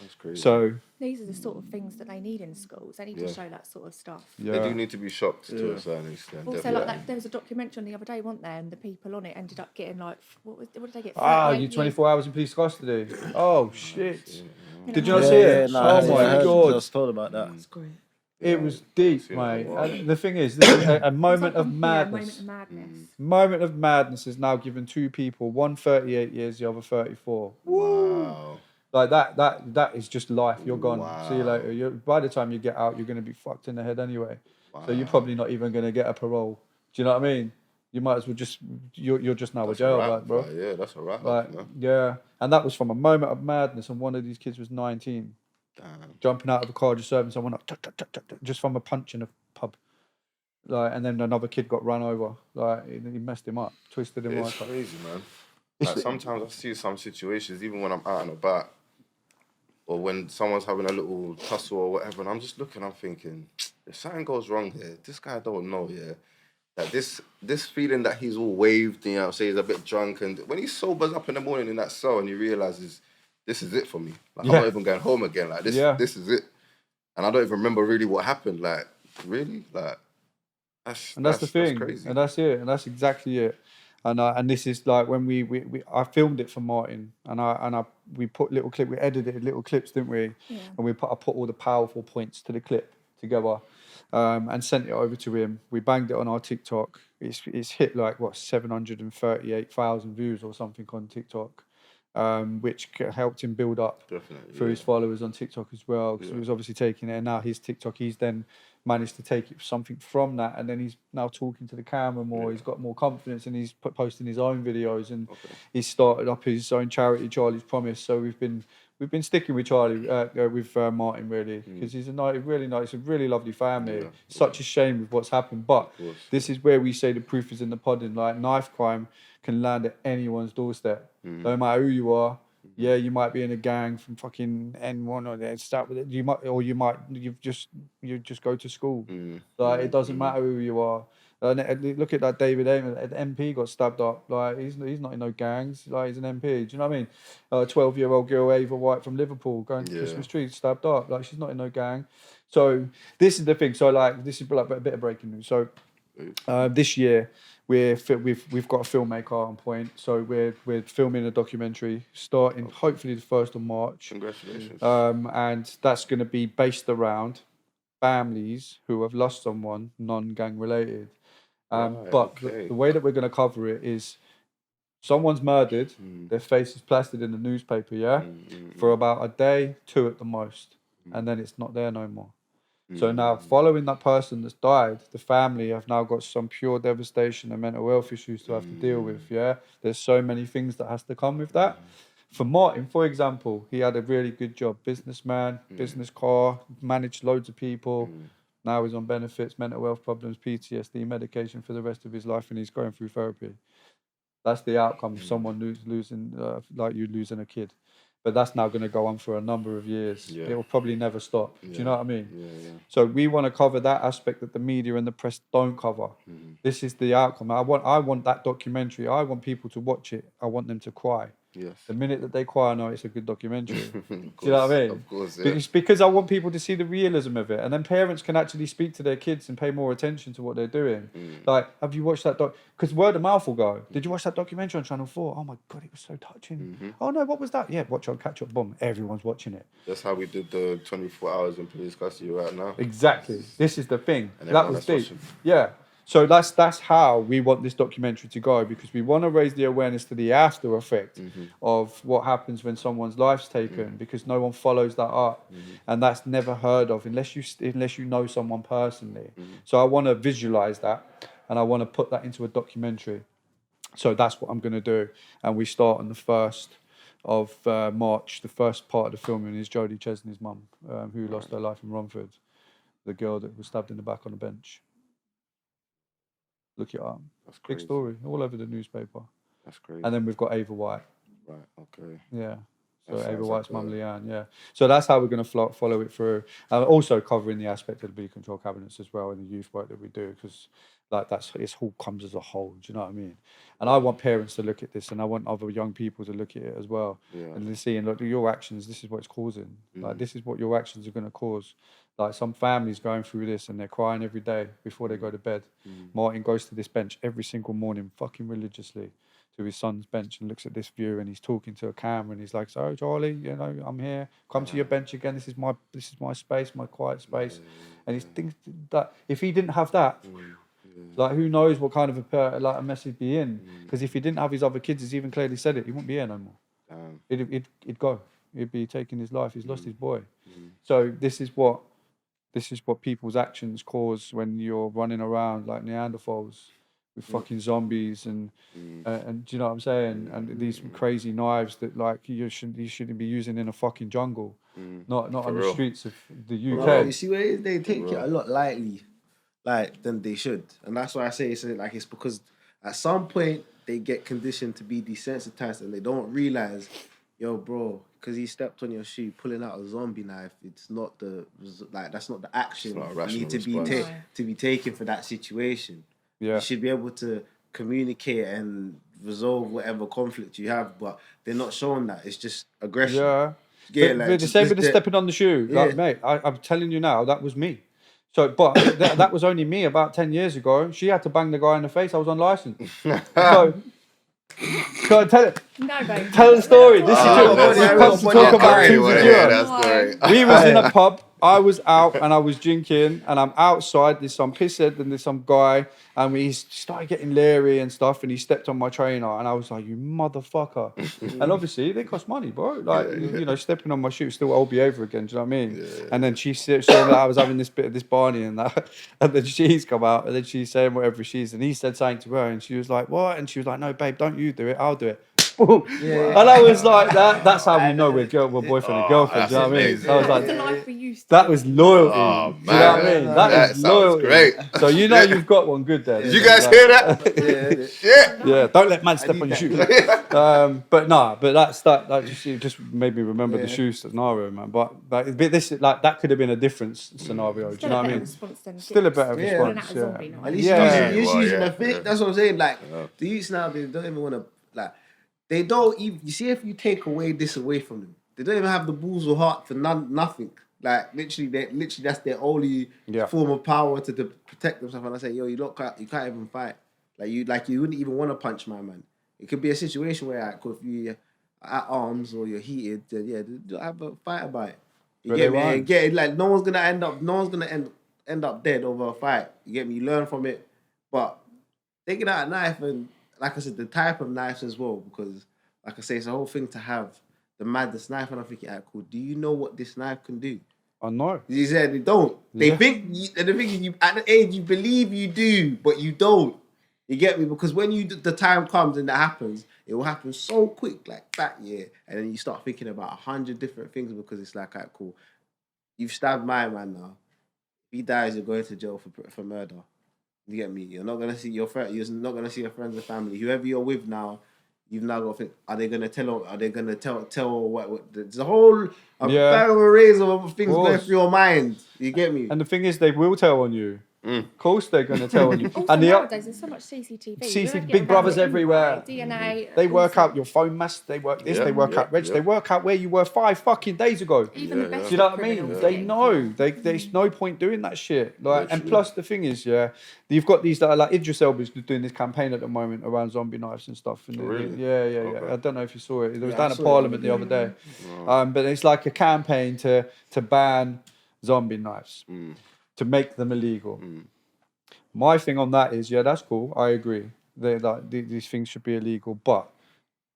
That's crazy. So these are the sort of things that they need in schools. They need to show that sort of stuff. Yeah. They do need to be shocked to a certain extent. Also, like there was a documentary on the other day, wasn't there? And the people on it ended up getting like, what did they get? 24 hours in police custody. Oh shit! Did you not see it? No, oh my god! I was told about that. That's great. It was deep, mate. And the thing is, this is a moment of madness. Moment of madness is now given two people, one 38 years, the other 34. Wow. Like that is just life. You're gone. Wow. See you later. By the time you get out, you're going to be fucked in the head anyway. Wow. So you're probably not even going to get a parole. Do you know what I mean? You might as well you're just now a jail, like, bro. Yeah, that's a wrap. Like, yeah, and that was from a moment of madness, and one of these kids was 19. Damn. Jumping out of a car, just serving someone up, just from a punch in a pub. Like, and then another kid got run over. Like, he messed him up, twisted him. It's crazy, man. Like, sometimes I see some situations, even when I'm out and about, or when someone's having a little tussle or whatever, and I'm just looking, I'm thinking, if something goes wrong here, this guy don't know, like this feeling that he's all waved, say he's a bit drunk, and when he sobers up in the morning in that cell and he realizes this is it for me, like I'm not even going home again, like this is it, and I don't even remember really what happened, like really, like that's the thing, that's crazy. And that's it, and that's exactly it. And this is like when I filmed it for Martin, and we put we edited little clips, didn't we? Yeah. And I put all the powerful points to the clip together, and sent it over to him. We banged it on our TikTok. It's hit like 738,000 views or something on TikTok, which helped him build up for his followers on TikTok as well. Because he was obviously taking it, and now his TikTok, he's then managed to take something from that, and then he's now talking to the camera more. He's got more confidence, and he's posting his own videos, and he's started up his own charity, Charlie's Promise. So we've been sticking with Charlie, with Martin, really, because he's really nice, a really lovely family. Such a shame with what's happened, but this is where we say the proof is in the pudding. Like, knife crime can land at anyone's doorstep, no matter who you are. Yeah, you might be in a gang from fucking N1 or start with it. You just go to school. Like, it doesn't matter who you are. And look at that David Amos, the MP got stabbed up. Like he's not in no gangs. Like he's an MP. Do you know what I mean? 12-year-old girl Ava White from Liverpool going to Christmas tree stabbed up. Like she's not in no gang. So this is the thing. So like this is like a bit of breaking news. So this year we've got a filmmaker on point. So we're filming a documentary starting hopefully the 1st of March. Congratulations. And that's going to be based around families who have lost someone non-gang related. But the way that we're going to cover it is someone's murdered, their face is plastered in the newspaper, for about a day, 2 at the most, and then it's not there no more. So now, following that person that's died, the family have now got some pure devastation and mental health issues to have to deal with, There's so many things that has to come with that. For Martin, for example, he had a really good job. Businessman, business car, managed loads of people. Now he's on benefits, mental health problems, PTSD, medication for the rest of his life, and he's going through therapy. That's the outcome of someone losing, like you losing a kid. But that's now going to go on for a number of years. It will probably never stop. Do you know what I mean? So we want to cover that aspect that the media and the press don't cover. This is the outcome. I want that documentary. I want people to watch it. I want them to cry. Yes. The minute that they cry, I know it's a good documentary. Do you know what I mean? Of course, It's because I want people to see the realism of it, and then parents can actually speak to their kids and pay more attention to what they're doing. Like, have you watched that doc? Because word of mouth will go. Did you watch that documentary on Channel 4? Oh my God, it was so touching. Oh no, what was that? Yeah, watch on Catch Up Bomb. Everyone's watching it. That's how we did the 24 hours in police custody right now. Exactly. This is the thing. And That was deep. Yeah. So that's how we want this documentary to go, because we want to raise the awareness to the after effect of what happens when someone's life's taken, because no one follows that up, and that's never heard of unless you know someone personally. So I want to visualize that, and I want to put that into a documentary. So that's what I'm going to do, and we start on the 1st of March. The first part of the filming is Jodie Chesney's mum, who lost her life in Romford, the girl that was stabbed in the back on the bench. Look it up. That's crazy. Big story, all over the newspaper. That's crazy. And then we've got Ava White. Right, okay. Yeah. So That Ava sounds White's like mum, Leanne, yeah. So that's how we're going to follow it through. Also covering the aspect of the Be Control cabinets as well, and the youth work that we do, because like it all comes as a whole, do you know what I mean? And I want parents to look at this, and I want other young people to look at it as well. And they're seeing, look, your actions, this is what it's causing. Like, this is what your actions are going to cause. Like, some families going through this and they're crying every day before they go to bed. Martin goes to this bench every single morning, fucking religiously, to his son's bench, and looks at this view, and he's talking to a camera, and he's like, "So Charlie, you know, I'm here. Come to your bench again. This is my space, my quiet space." And he thinks that if he didn't have that, like, who knows what kind of a mess he'd be in? Because if he didn't have his other kids, he's even clearly said it, he wouldn't be here no more. He'd go. He'd be taking his life. He's lost his boy. So this is what people's actions cause when you're running around like Neanderthals with fucking zombies and do you know what I'm saying? And these crazy knives that, like, you shouldn't be using in a fucking jungle, not on the streets of the UK. Bro, you see where they take it a lot lightly, like, than they should, and that's why I say it's because at some point they get conditioned to be desensitized, and they don't realize, yo, bro, because he stepped on your shoe, pulling out a zombie knife, it's not that's not the action you need to be taken for that situation. You should be able to communicate and resolve whatever conflict you have, but they're not showing that. It's just aggression. Like, the same with the stepping on the shoe. Like, mate, I'm telling you now, that was me. So, but that was only me about 10 years ago. She had to bang the guy in the face. I was on license. So tell it. No, babe. Tell the story. This is talk about things. We was in a pub. I was out and I was drinking, and I'm outside. There's some pisshead and there's some guy, and we started getting leery and stuff, and he stepped on my trainer, and I was like, "You motherfucker!" And obviously, they cost money, bro. Like, you know, stepping on my shoe is still old behaviour again. Do you know what I mean? And then she said that I was having this bit of this Barney and that, and then she's come out, and then she's saying whatever she's, and he said something to her, and she was like, "What?" And she was like, "No, babe, don't you do it. I'll do it." sport. And I was like, that's how we know we're boyfriend and girlfriend. Do you know what I mean? So I was like, the life we used to that was loyalty. Oh, Do you know what I man. mean? That is sounds loyalty. great. So you know you've got one good there. Did you guys hear that? Shit. Yeah, don't let man step on your shoe. But that just made me remember the shoe scenario, man. But this like that could have been a different scenario. Do you know what I mean? Still a better response. At least you're using a thing. That's what I'm saying. Like the youths now, they don't even want to like. They don't even. You see, if you take this away from them, they don't even have the balls or heart for nothing. Like literally, that's their only form of power to protect themselves. And I say, yo, you can't even fight. You wouldn't even want to punch my man. It could be a situation where if you at arms or you're heated, then have a fight about it. You get me? Get it? Like no one's gonna end up dead over a fight. You get me? You learn from it, but taking out a knife and like I said, the type of knives as well, because like I say, it's a whole thing to have the maddest knife, and I'm thinking, cool. Do you know what this knife can do? I know. You said they don't. They think, and the thing is, at the age you believe you do, but you don't. You get me? Because when the time comes and that happens, it will happen so quick, like that, and then you start thinking about 100 different things because it's like, cool. You've stabbed my man now. If he dies, you're going to jail for murder. You get me? You're not gonna see your friend. You're not gonna see your friends and family. Whoever you're with now, you've now got to think: are they gonna tell? Are they gonna tell what? There's a whole array of things going through your mind. You get me? And the thing is, they will tell on you. Of course, they're going to tell on you. Also, and nowadays, there's so much CCTV. Big Brother's everywhere. DNA. They work out your phone mass. They work this. They work out reg. They work out where you were 5 fucking days ago. Even the best. Do you know what I mean? They know. There's no point doing that shit. And plus, the thing is, you've got these that are like Idris Elba's doing this campaign at the moment around zombie knives and stuff. And I don't know if you saw it. It was down at Parliament the other day. But it's like a campaign to ban zombie knives. To make them illegal. My thing on that is, that's cool. I agree. These things should be illegal, but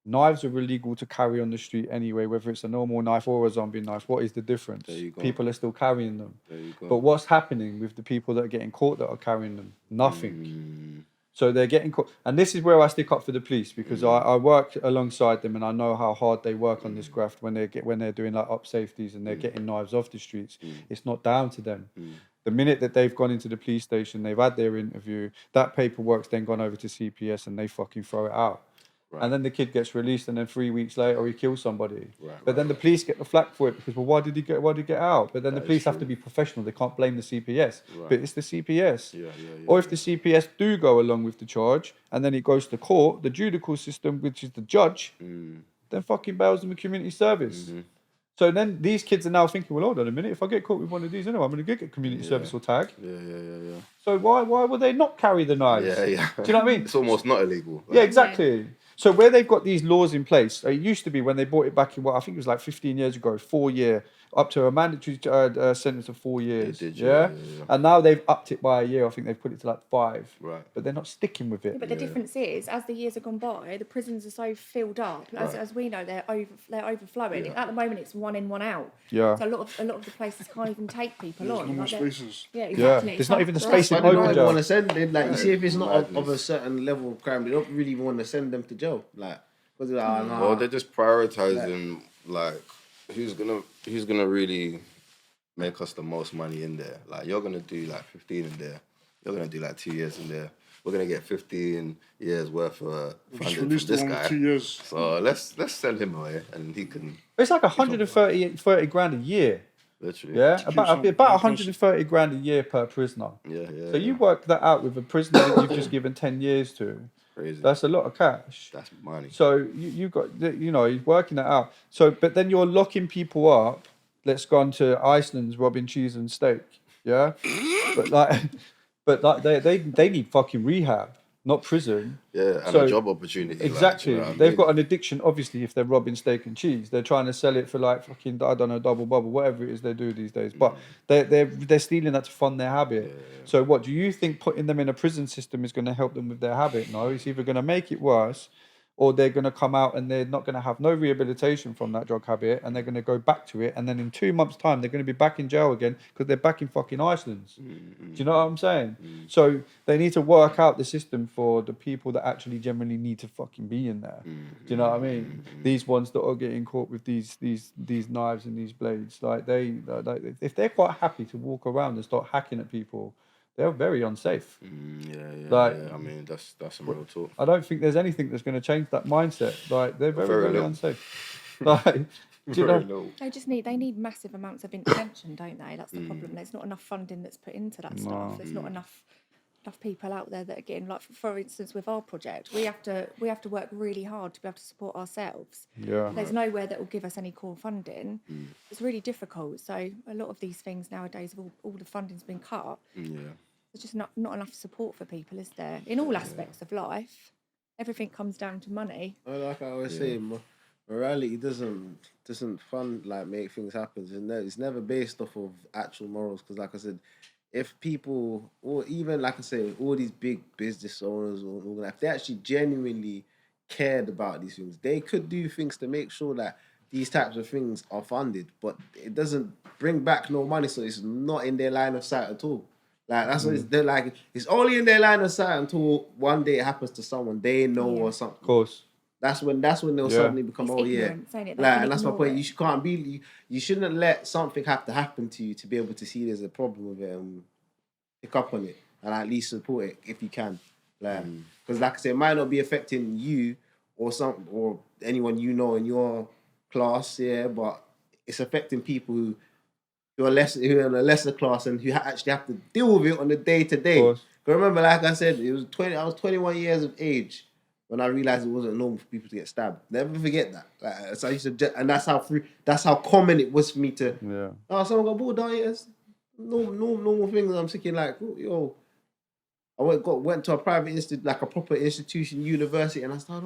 knives are illegal to carry on the street anyway, whether it's a normal knife or a zombie knife. What is the difference? People are still carrying them. But what's happening with the people that are getting caught that are carrying them? Nothing. So they're getting caught. And this is where I stick up for the police, because I work alongside them and I know how hard they work on this graft when they're doing like up safeties and they're getting knives off the streets. It's not down to them. The minute that they've gone into the police station, they've had their interview, that paperwork's then gone over to CPS and they fucking throw it out. And then the kid gets released and then 3 weeks later he kills somebody. But then the police get the flack for it because, well, why did he get out? But then the police have to be professional. They can't blame the CPS. But it's the CPS. Or if the CPS do go along with the charge and then it goes to court, the judicial system, which is the judge, then fucking bails them with community service. So then these kids are now thinking, well, hold on a minute, if I get caught with one of these anyway, I'm going to get community service or tag. So why would they not carry the knives? Do you know what I mean? It's almost not illegal. Yeah, exactly. So where they've got these laws in place, it used to be when they brought it back in, I think it was like 15 years ago, 4 year, up to a mandatory sentence of 4 years. And now they've upped it by a year. I think they've put it to like 5. But they're not sticking with it. But the difference is, as the years have gone by, the prisons are so filled up. As we know, they're overflowing. At the moment, it's 1 in, 1 out. So a lot of the places can't even take people on. Like spaces. Exactly. There's not even the space in open jail. They want to send them. Like you see, if it's not of a certain level of crime, they don't really even want to send them to jail. Like, because well, they're just prioritizing like who's gonna really make us the most money in there. Like you're gonna do like 15 in there. You're gonna do like 2 years in there. We're gonna get 15 years worth of funding from this guy. 2 years. So let's send him away, and he can. It's like 130 grand a year. Literally. Yeah, about 130 grand a year per prisoner. So you work that out with a prisoner that you've just given 10 years to. Crazy. That's a lot of cash. That's money. So you got, you're working that out. So, but then you're locking people up. Let's go on to Iceland's robbing cheese and steak. Yeah, but they need fucking rehab, not prison. Yeah, and a job opportunity. Exactly. Like, they've got an addiction, obviously, if they're robbing steak and cheese. They're trying to sell it for like fucking, I don't know, double bubble, whatever it is they do these days. But they're stealing that to fund their habit. So what, do you think putting them in a prison system is going to help them with their habit? No, it's either going to make it worse or they're going to come out and they're not going to have no rehabilitation from that drug habit, and they're going to go back to it, and then in 2 months' time they're going to be back in jail again because they're back in fucking Iceland. Do you know what I'm saying? So they need to work out the system for the people that actually generally need to fucking be in there. Do you know what I mean? These ones that are getting caught with these knives and these blades, like if they're quite happy to walk around and start hacking at people, they're very unsafe. I mean, that's some real talk. I don't think there's anything that's going to change that mindset. Like, they're very unsafe. Like, do you know? They need massive amounts of intervention, don't they? That's the problem. There's not enough funding that's put into that stuff. There's not enough people out there that are getting, like, for instance, with our project, we have to work really hard to be able to support ourselves. Yeah. There's nowhere that will give us any core funding. It's really difficult. So a lot of these things nowadays, all the funding's been cut. There's just not enough support for people, is there? In all aspects of life, everything comes down to money. Like I always say, morality doesn't fund, like, make things happen. It's never based off of actual morals. Because, like I said, if people, or even, like I say, all these big business owners, or if they actually genuinely cared about these things, they could do things to make sure that these types of things are funded. But it doesn't bring back no money, so it's not in their line of sight at all. Like, that's what they're like. It's only in their line of sight until one day it happens to someone they know or something. Of course. That's when they'll suddenly become, ignorance, like, and that's my point. You can't be. You shouldn't let something have to happen to you to be able to see there's a problem with it and pick up on it and at least support it if you can. Like, because like I said, it might not be affecting you or anyone you know in your class, but it's affecting people who are in a lesser class and who actually have to deal with it on the day-to-day. Because remember, like I said, I was 21 years of age when I realised it wasn't normal for people to get stabbed. Never forget that. Like, so I used to, and that's how common it was for me to. Someone got bought down here. Normal things. I'm thinking, like, yo, I went to a private institute, like a proper institution, university, and I started,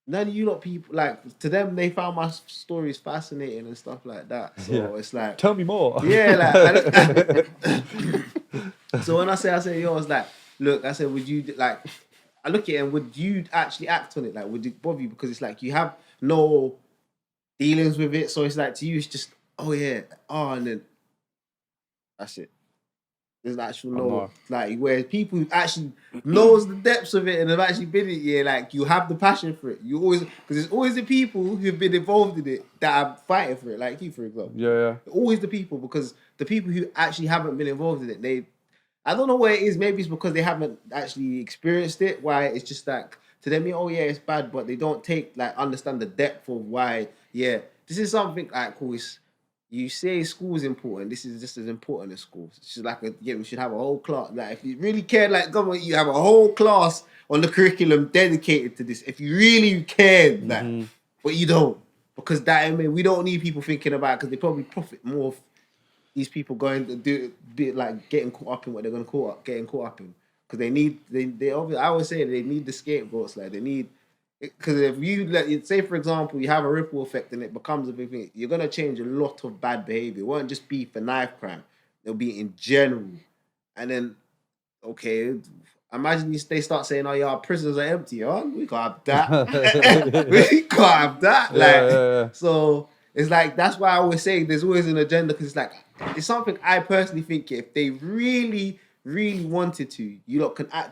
none of you lot people, like, to them, they found my stories fascinating and stuff like that. So it's like, tell me more. So when I say, it's like, look, I said, would you, like, I look at it and would you actually act on it? Like, would it bother you? Because it's like, you have no dealings with it. So it's like, to you, it's just, and then that's it. There's actual like, whereas people who actually knows the depths of it and have actually been in it, like, you have the passion for it. You always, because it's always the people who've been involved in it that are fighting for it, like you, for example. Always the people, because the people who actually haven't been involved in it, I don't know what it is. Maybe it's because they haven't actually experienced it. Why it's just like, to them, it's bad, but they don't understand the depth of why. This is something like, cool. You say school is important. This is just as important as school. It's just like, we should have a whole class. Like, if you really cared, like government, you have a whole class on the curriculum dedicated to this. If you really cared, but you don't, because we don't need people thinking about it, because they probably profit more of these people going to getting caught up in what they're going to getting caught up in, because they obviously, I always say they need the scapegoats. Like, they need. Because if you say, for example, you have a ripple effect and it becomes a big thing, you're going to change a lot of bad behavior. It won't just be for knife crime. It'll be in general. And then, imagine they start saying, our prisons are empty. We can't have that. We can't have that. So it's like, that's why I always say there's always an agenda, because it's like, it's something I personally think if they really, really wanted to,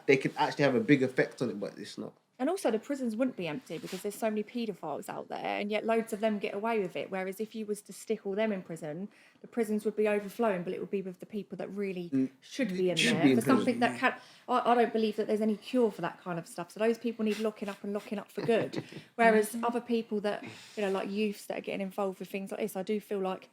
they could actually have a big effect on it, but it's not. And also, the prisons wouldn't be empty because there's so many paedophiles out there, and yet loads of them get away with it. Whereas if you was to stick all them in prison, the prisons would be overflowing, but it would be with the people that really should be in there for something that can. I don't believe that there's any cure for that kind of stuff. So those people need locking up for good. Whereas other people that, like youths that are getting involved with things like this, I do feel like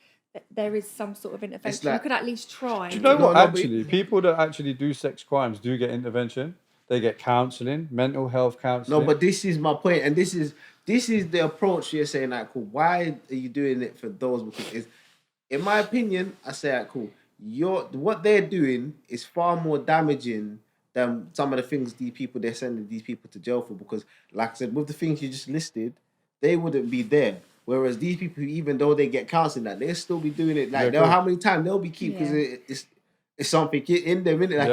there is some sort of intervention. You could at least try. Do you know what? Actually, people that actually do sex crimes do get intervention. They get counselling, mental health counselling. No, but this is my point, and this is the approach you're saying. Like, cool. Why are you doing it for those? Because in my opinion, I say, like, cool. What they're doing is far more damaging than some of the things they're sending these people to jail for. Because, like I said, with the things you just listed, they wouldn't be there. Whereas these people, even though they get counselling, they'll still be doing it. Like, how many times they'll be keeping, because It's something in them, innit? Like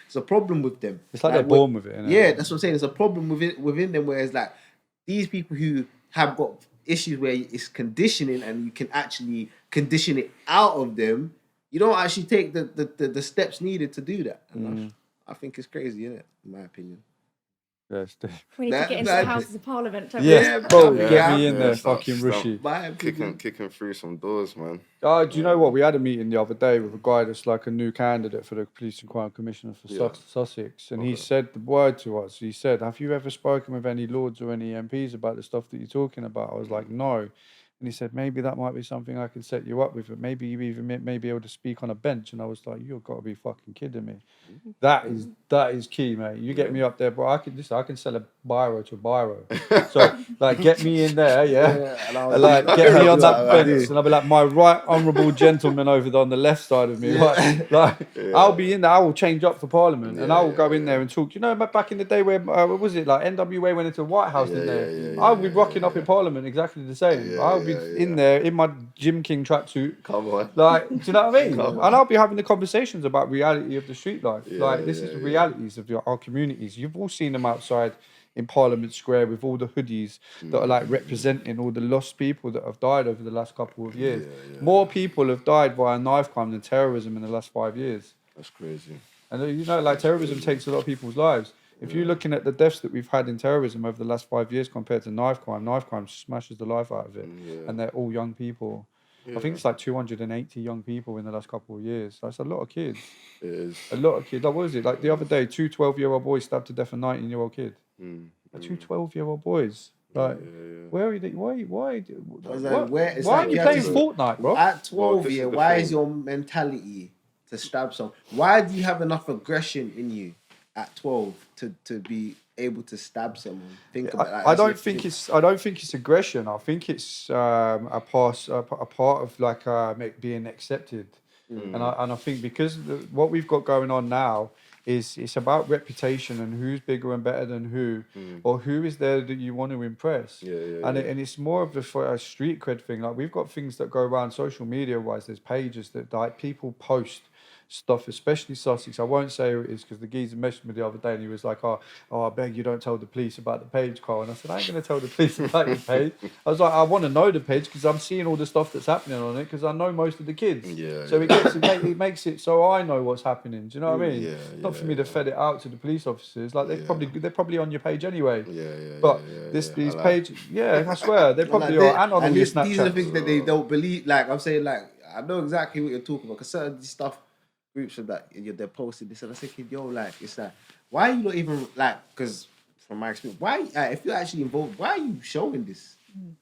it's a problem with them. It's like they're born with it, innit? Yeah, that's what I'm saying. It's a problem within them, whereas like these people who have got issues where it's conditioning and you can actually condition it out of them, you don't actually take the steps needed to do that. And I think it's crazy, innit? In my opinion. Yes. We need to get into the Houses of Parliament. Don't Bro, get me in there, fucking Rishi. Kicking through some doors, man. Do you know what? We had a meeting the other day with a guy that's like a new candidate for the Police and Crime Commissioner for Sussex, and he said the word to us. He said, "Have you ever spoken with any lords or any MPs about the stuff that you're talking about?" I was like, "No." And he said, maybe that might be something I can set you up with. Maybe you even may be able to speak on a bench. And I was like, you've got to be fucking kidding me. That is key, mate. You get me up there, bro. I can sell a biro to a biro. So, like, get me in there, like, get me on that bench. And I'll be like, my right honourable gentleman over there on the left side of me. I'll be in there. I will change up for Parliament. And I will go in there and talk. You know, back in the day where, what was it? Like, NWA went into the White House, didn't they? I would be rocking up in Parliament exactly the same. I would be in there in my Jim King tracksuit. Come on. Like, do you know what I mean? And I'll be having the conversations about reality of the street life. This is the realities of our communities. You've all seen them outside in Parliament Square with all the hoodies that are like representing all the lost people that have died over the last couple of years. More people have died via knife crime than terrorism in the last 5 years. That's crazy. And you know, like, terrorism takes a lot of people's lives. If you're looking at the deaths that we've had in terrorism over the last 5 years compared to knife crime smashes the life out of it. And they're all young people. I think it's like 280 young people in the last couple of years. That's a lot of kids. It is. A lot of kids. Like, what was it? Like the other day, 2 12-year-old boys stabbed to death a 19-year-old kid. Two 12-year-old boys. Like, where are you? Why are you playing Fortnite, bro? At 12, why is your mentality to stab someone? Why do you have enough aggression in you at 12 to be able to stab someone? Think about that. I don't think it's aggression. I think it's a part of like being accepted. And I think because what we've got going on now is it's about reputation and who's bigger and better than who, or who is there that you want to impress. And it's more of a street cred thing. Like, we've got things that go around social media wise. There's pages that like people post stuff, especially Sussex. I won't say who it is because the geezer messaged me the other day and he was like, oh, I beg you don't tell the police about the page, Carl. And I said, I ain't going to tell the police about your page. I was like, I want to know the page because I'm seeing all the stuff that's happening on it because I know most of the kids. It makes it so I know what's happening. Do you know what I mean? Not for me to fed it out to the police officers. Like, they're probably on your page anyway. These pages, I swear, they probably are. And on your Snapchat. These are the things that they don't believe. Like, I'm saying, like, I know exactly what you're talking about because certain stuff, groups of that they're posting this, and I was thinking, yo, like, it's like, why are you not even like? Because from my experience, why if you're actually involved, why are you showing this?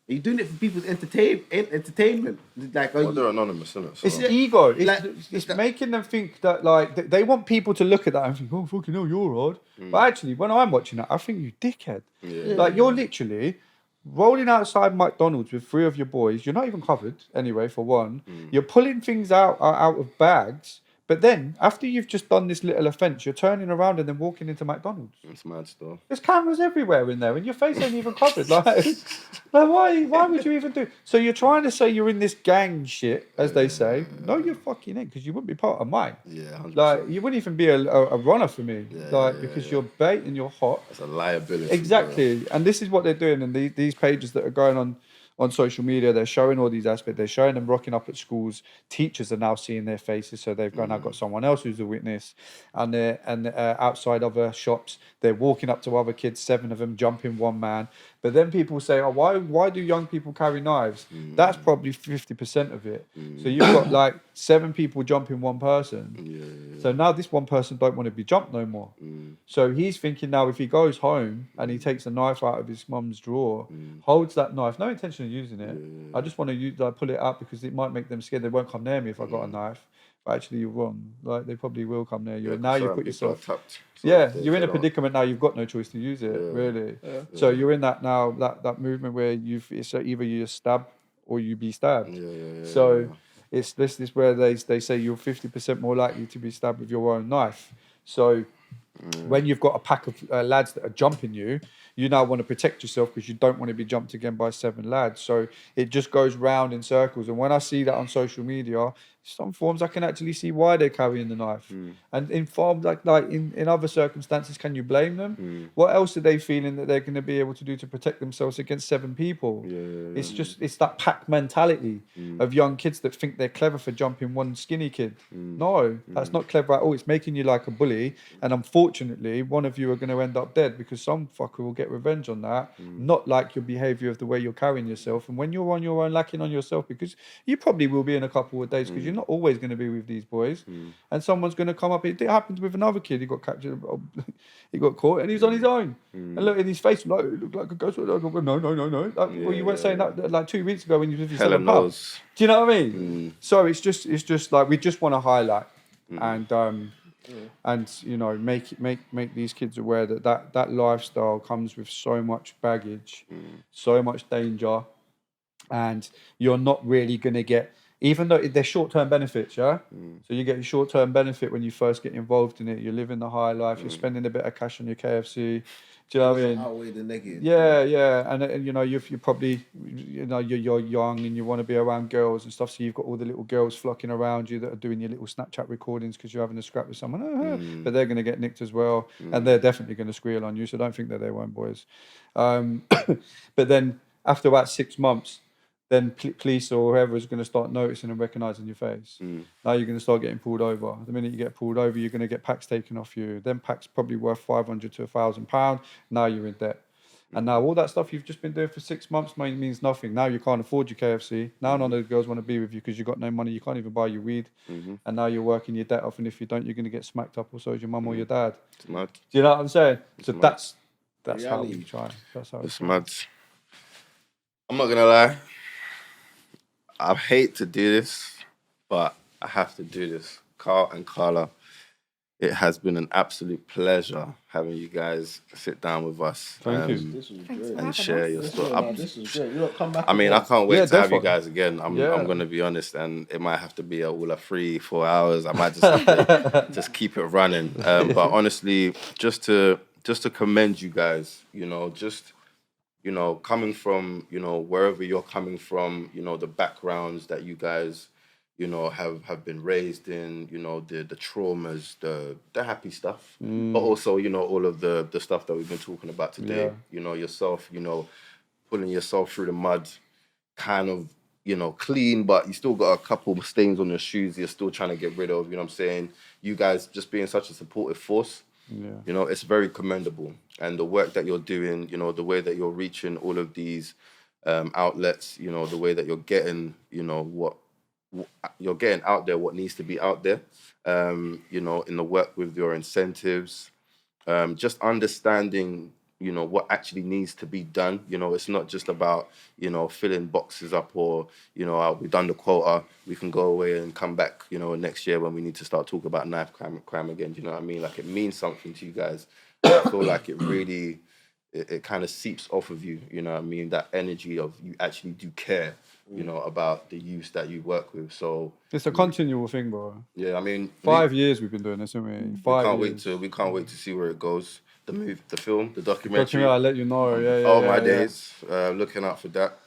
Are you doing it for people's entertainment? Like, they're anonymous, isn't it? So. It's an ego. It's making them think that, like, they want people to look at that and think, oh, fucking hell, you're odd. But actually, when I'm watching that, I think, you dickhead. Like, you're literally rolling outside McDonald's with 3 of your boys. You're not even covered anyway, for one. You're pulling things out of bags. But then, after you've just done this little offence, you're turning around and then walking into McDonald's. It's mad stuff. There's cameras everywhere in there, and your face ain't even covered. Like why would you even do? So you're trying to say you're in this gang shit, as they say. No, you're fucking in, because you wouldn't be part of mine. 100%. Like, you wouldn't even be a runner for me. Because you're bait and you're hot. It's a liability. Exactly. Bro. And this is what they're doing, and these pages that are going on social media, they're showing all these aspects. They're showing them rocking up at schools. Teachers are now seeing their faces, so they've now got someone else who's a witness. And they're outside other shops, they're walking up to other kids, 7 of them, jumping one man. But then people say, oh, why do young people carry knives? That's probably 50% of it. So you've got like 7 people jumping one person. So now this one person don't want to be jumped no more. So he's thinking now, if he goes home and he takes a knife out of his mum's drawer, holds that knife, no intention of using it. I just want to pull it out because it might make them scared. They won't come near me if I got a knife. But actually, you're wrong. Like, they probably will come near you. And now you put yourself... you're in a predicament now. You've got no choice to use it, really. So you're in that now, that movement where it's either you stab or you be stabbed. So it's this is where they say you're 50% more likely to be stabbed with your own knife. So when you've got a pack of lads that are jumping you, you now want to protect yourself because you don't want to be jumped again by 7 lads. So it just goes round in circles. And when I see that on social media, some forms I can actually see why they're carrying the knife. And in forms like in other circumstances, can you blame them? What else are they feeling that they're going to be able to do to protect themselves against 7 people? It's that pack mentality of young kids that think they're clever for jumping one skinny kid. No, that's not clever at all. It's making you like a bully, and unfortunately one of you are going to end up dead because some fucker will get revenge on that. Not like your behavior of the way you're carrying yourself. And when you're on your own, lacking on yourself, because you probably will be in a couple of days, because you're not always going to be with these boys, and someone's going to come up. It happened with another kid. He got captured, he got caught, and he was on his own. And look in his face, like, it looked like a ghost. No. Like, well, you weren't saying that like 2 weeks ago when you was with your Helen knows. Do you know what I mean? So it's just like we just want to highlight and you know make these kids aware that lifestyle comes with so much baggage, so much danger, and you're not really going to get, even though they're short-term benefits, so you get a short-term benefit when you first get involved in it. You're living the high life, you're spending a bit of cash on your KFC. Do you know what I mean? Outweigh the negative. Yeah, and you know you're probably, you know, you're young and you want to be around girls and stuff, so you've got all the little girls flocking around you that are doing your little Snapchat recordings because you're having a scrap with someone, but they're going to get nicked as well, and they're definitely going to squeal on you, so don't think that they won't, boys. But then after about 6 months, then police or whoever is going to start noticing and recognising your face. Now you're going to start getting pulled over. The minute you get pulled over, you're going to get packs taken off you. Then packs probably worth £500 to £1,000. Now you're in debt. And now all that stuff you've just been doing for 6 months means nothing. Now you can't afford your KFC. Now none of the girls want to be with you because you've got no money. You can't even buy your weed. And now you're working your debt off. And if you don't, you're going to get smacked up, or so is your mum or your dad. It's mad. Do you know what I'm saying? So mad. that's how we try. That's how it's mad. I'm not going to lie. I hate to do this, but I have to do this. Carl and Karla, it has been an absolute pleasure having you guys sit down with us. Thank you. This was great. And share your story. This was great. You come back. I mean, I can't wait to have you definitely. guys again. I'm going to be honest, and it might have to be all 3-4 hours. I might just have to just keep it running. But honestly, just to commend you guys, coming from, wherever you're coming from, the backgrounds that you guys, have been raised in, the traumas, the happy stuff, but also, all of the stuff that we've been talking about today, yourself, pulling yourself through the mud, kind of, clean, but you still got a couple of stains on your shoes you're still trying to get rid of, you know what I'm saying? You guys just being such a supportive force. It's very commendable, and the work that you're doing, the way that you're reaching all of these outlets, the way that you're getting, what you're getting out there, what needs to be out there, in the work with your incentives, just understanding, what actually needs to be done. It's not just about, filling boxes up or, we've done the quota, we can go away and come back, next year when we need to start talking about knife crime again. Do you know what I mean? Like, it means something to you guys. I feel like it really, it kind of seeps off of you, you know what I mean? That energy of you actually do care, about the youth that you work with. So it's a continual thing, bro. Yeah, I mean, 5 years we've been doing this, haven't we? 5 years. We can't wait to see where it goes. The film, the documentary. I'll let you know. Days. Looking out for that.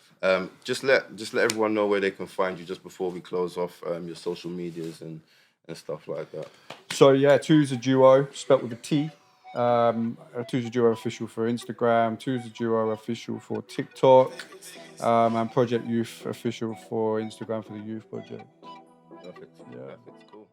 Just let everyone know where they can find you just before we close off, your social medias and stuff like that. So Two's a Duo, spelt with a T. Two's a Duo official for Instagram, Two's a Duo official for TikTok, and Project Youth official for Instagram for the Youth Project. Perfect. Perfect. Cool.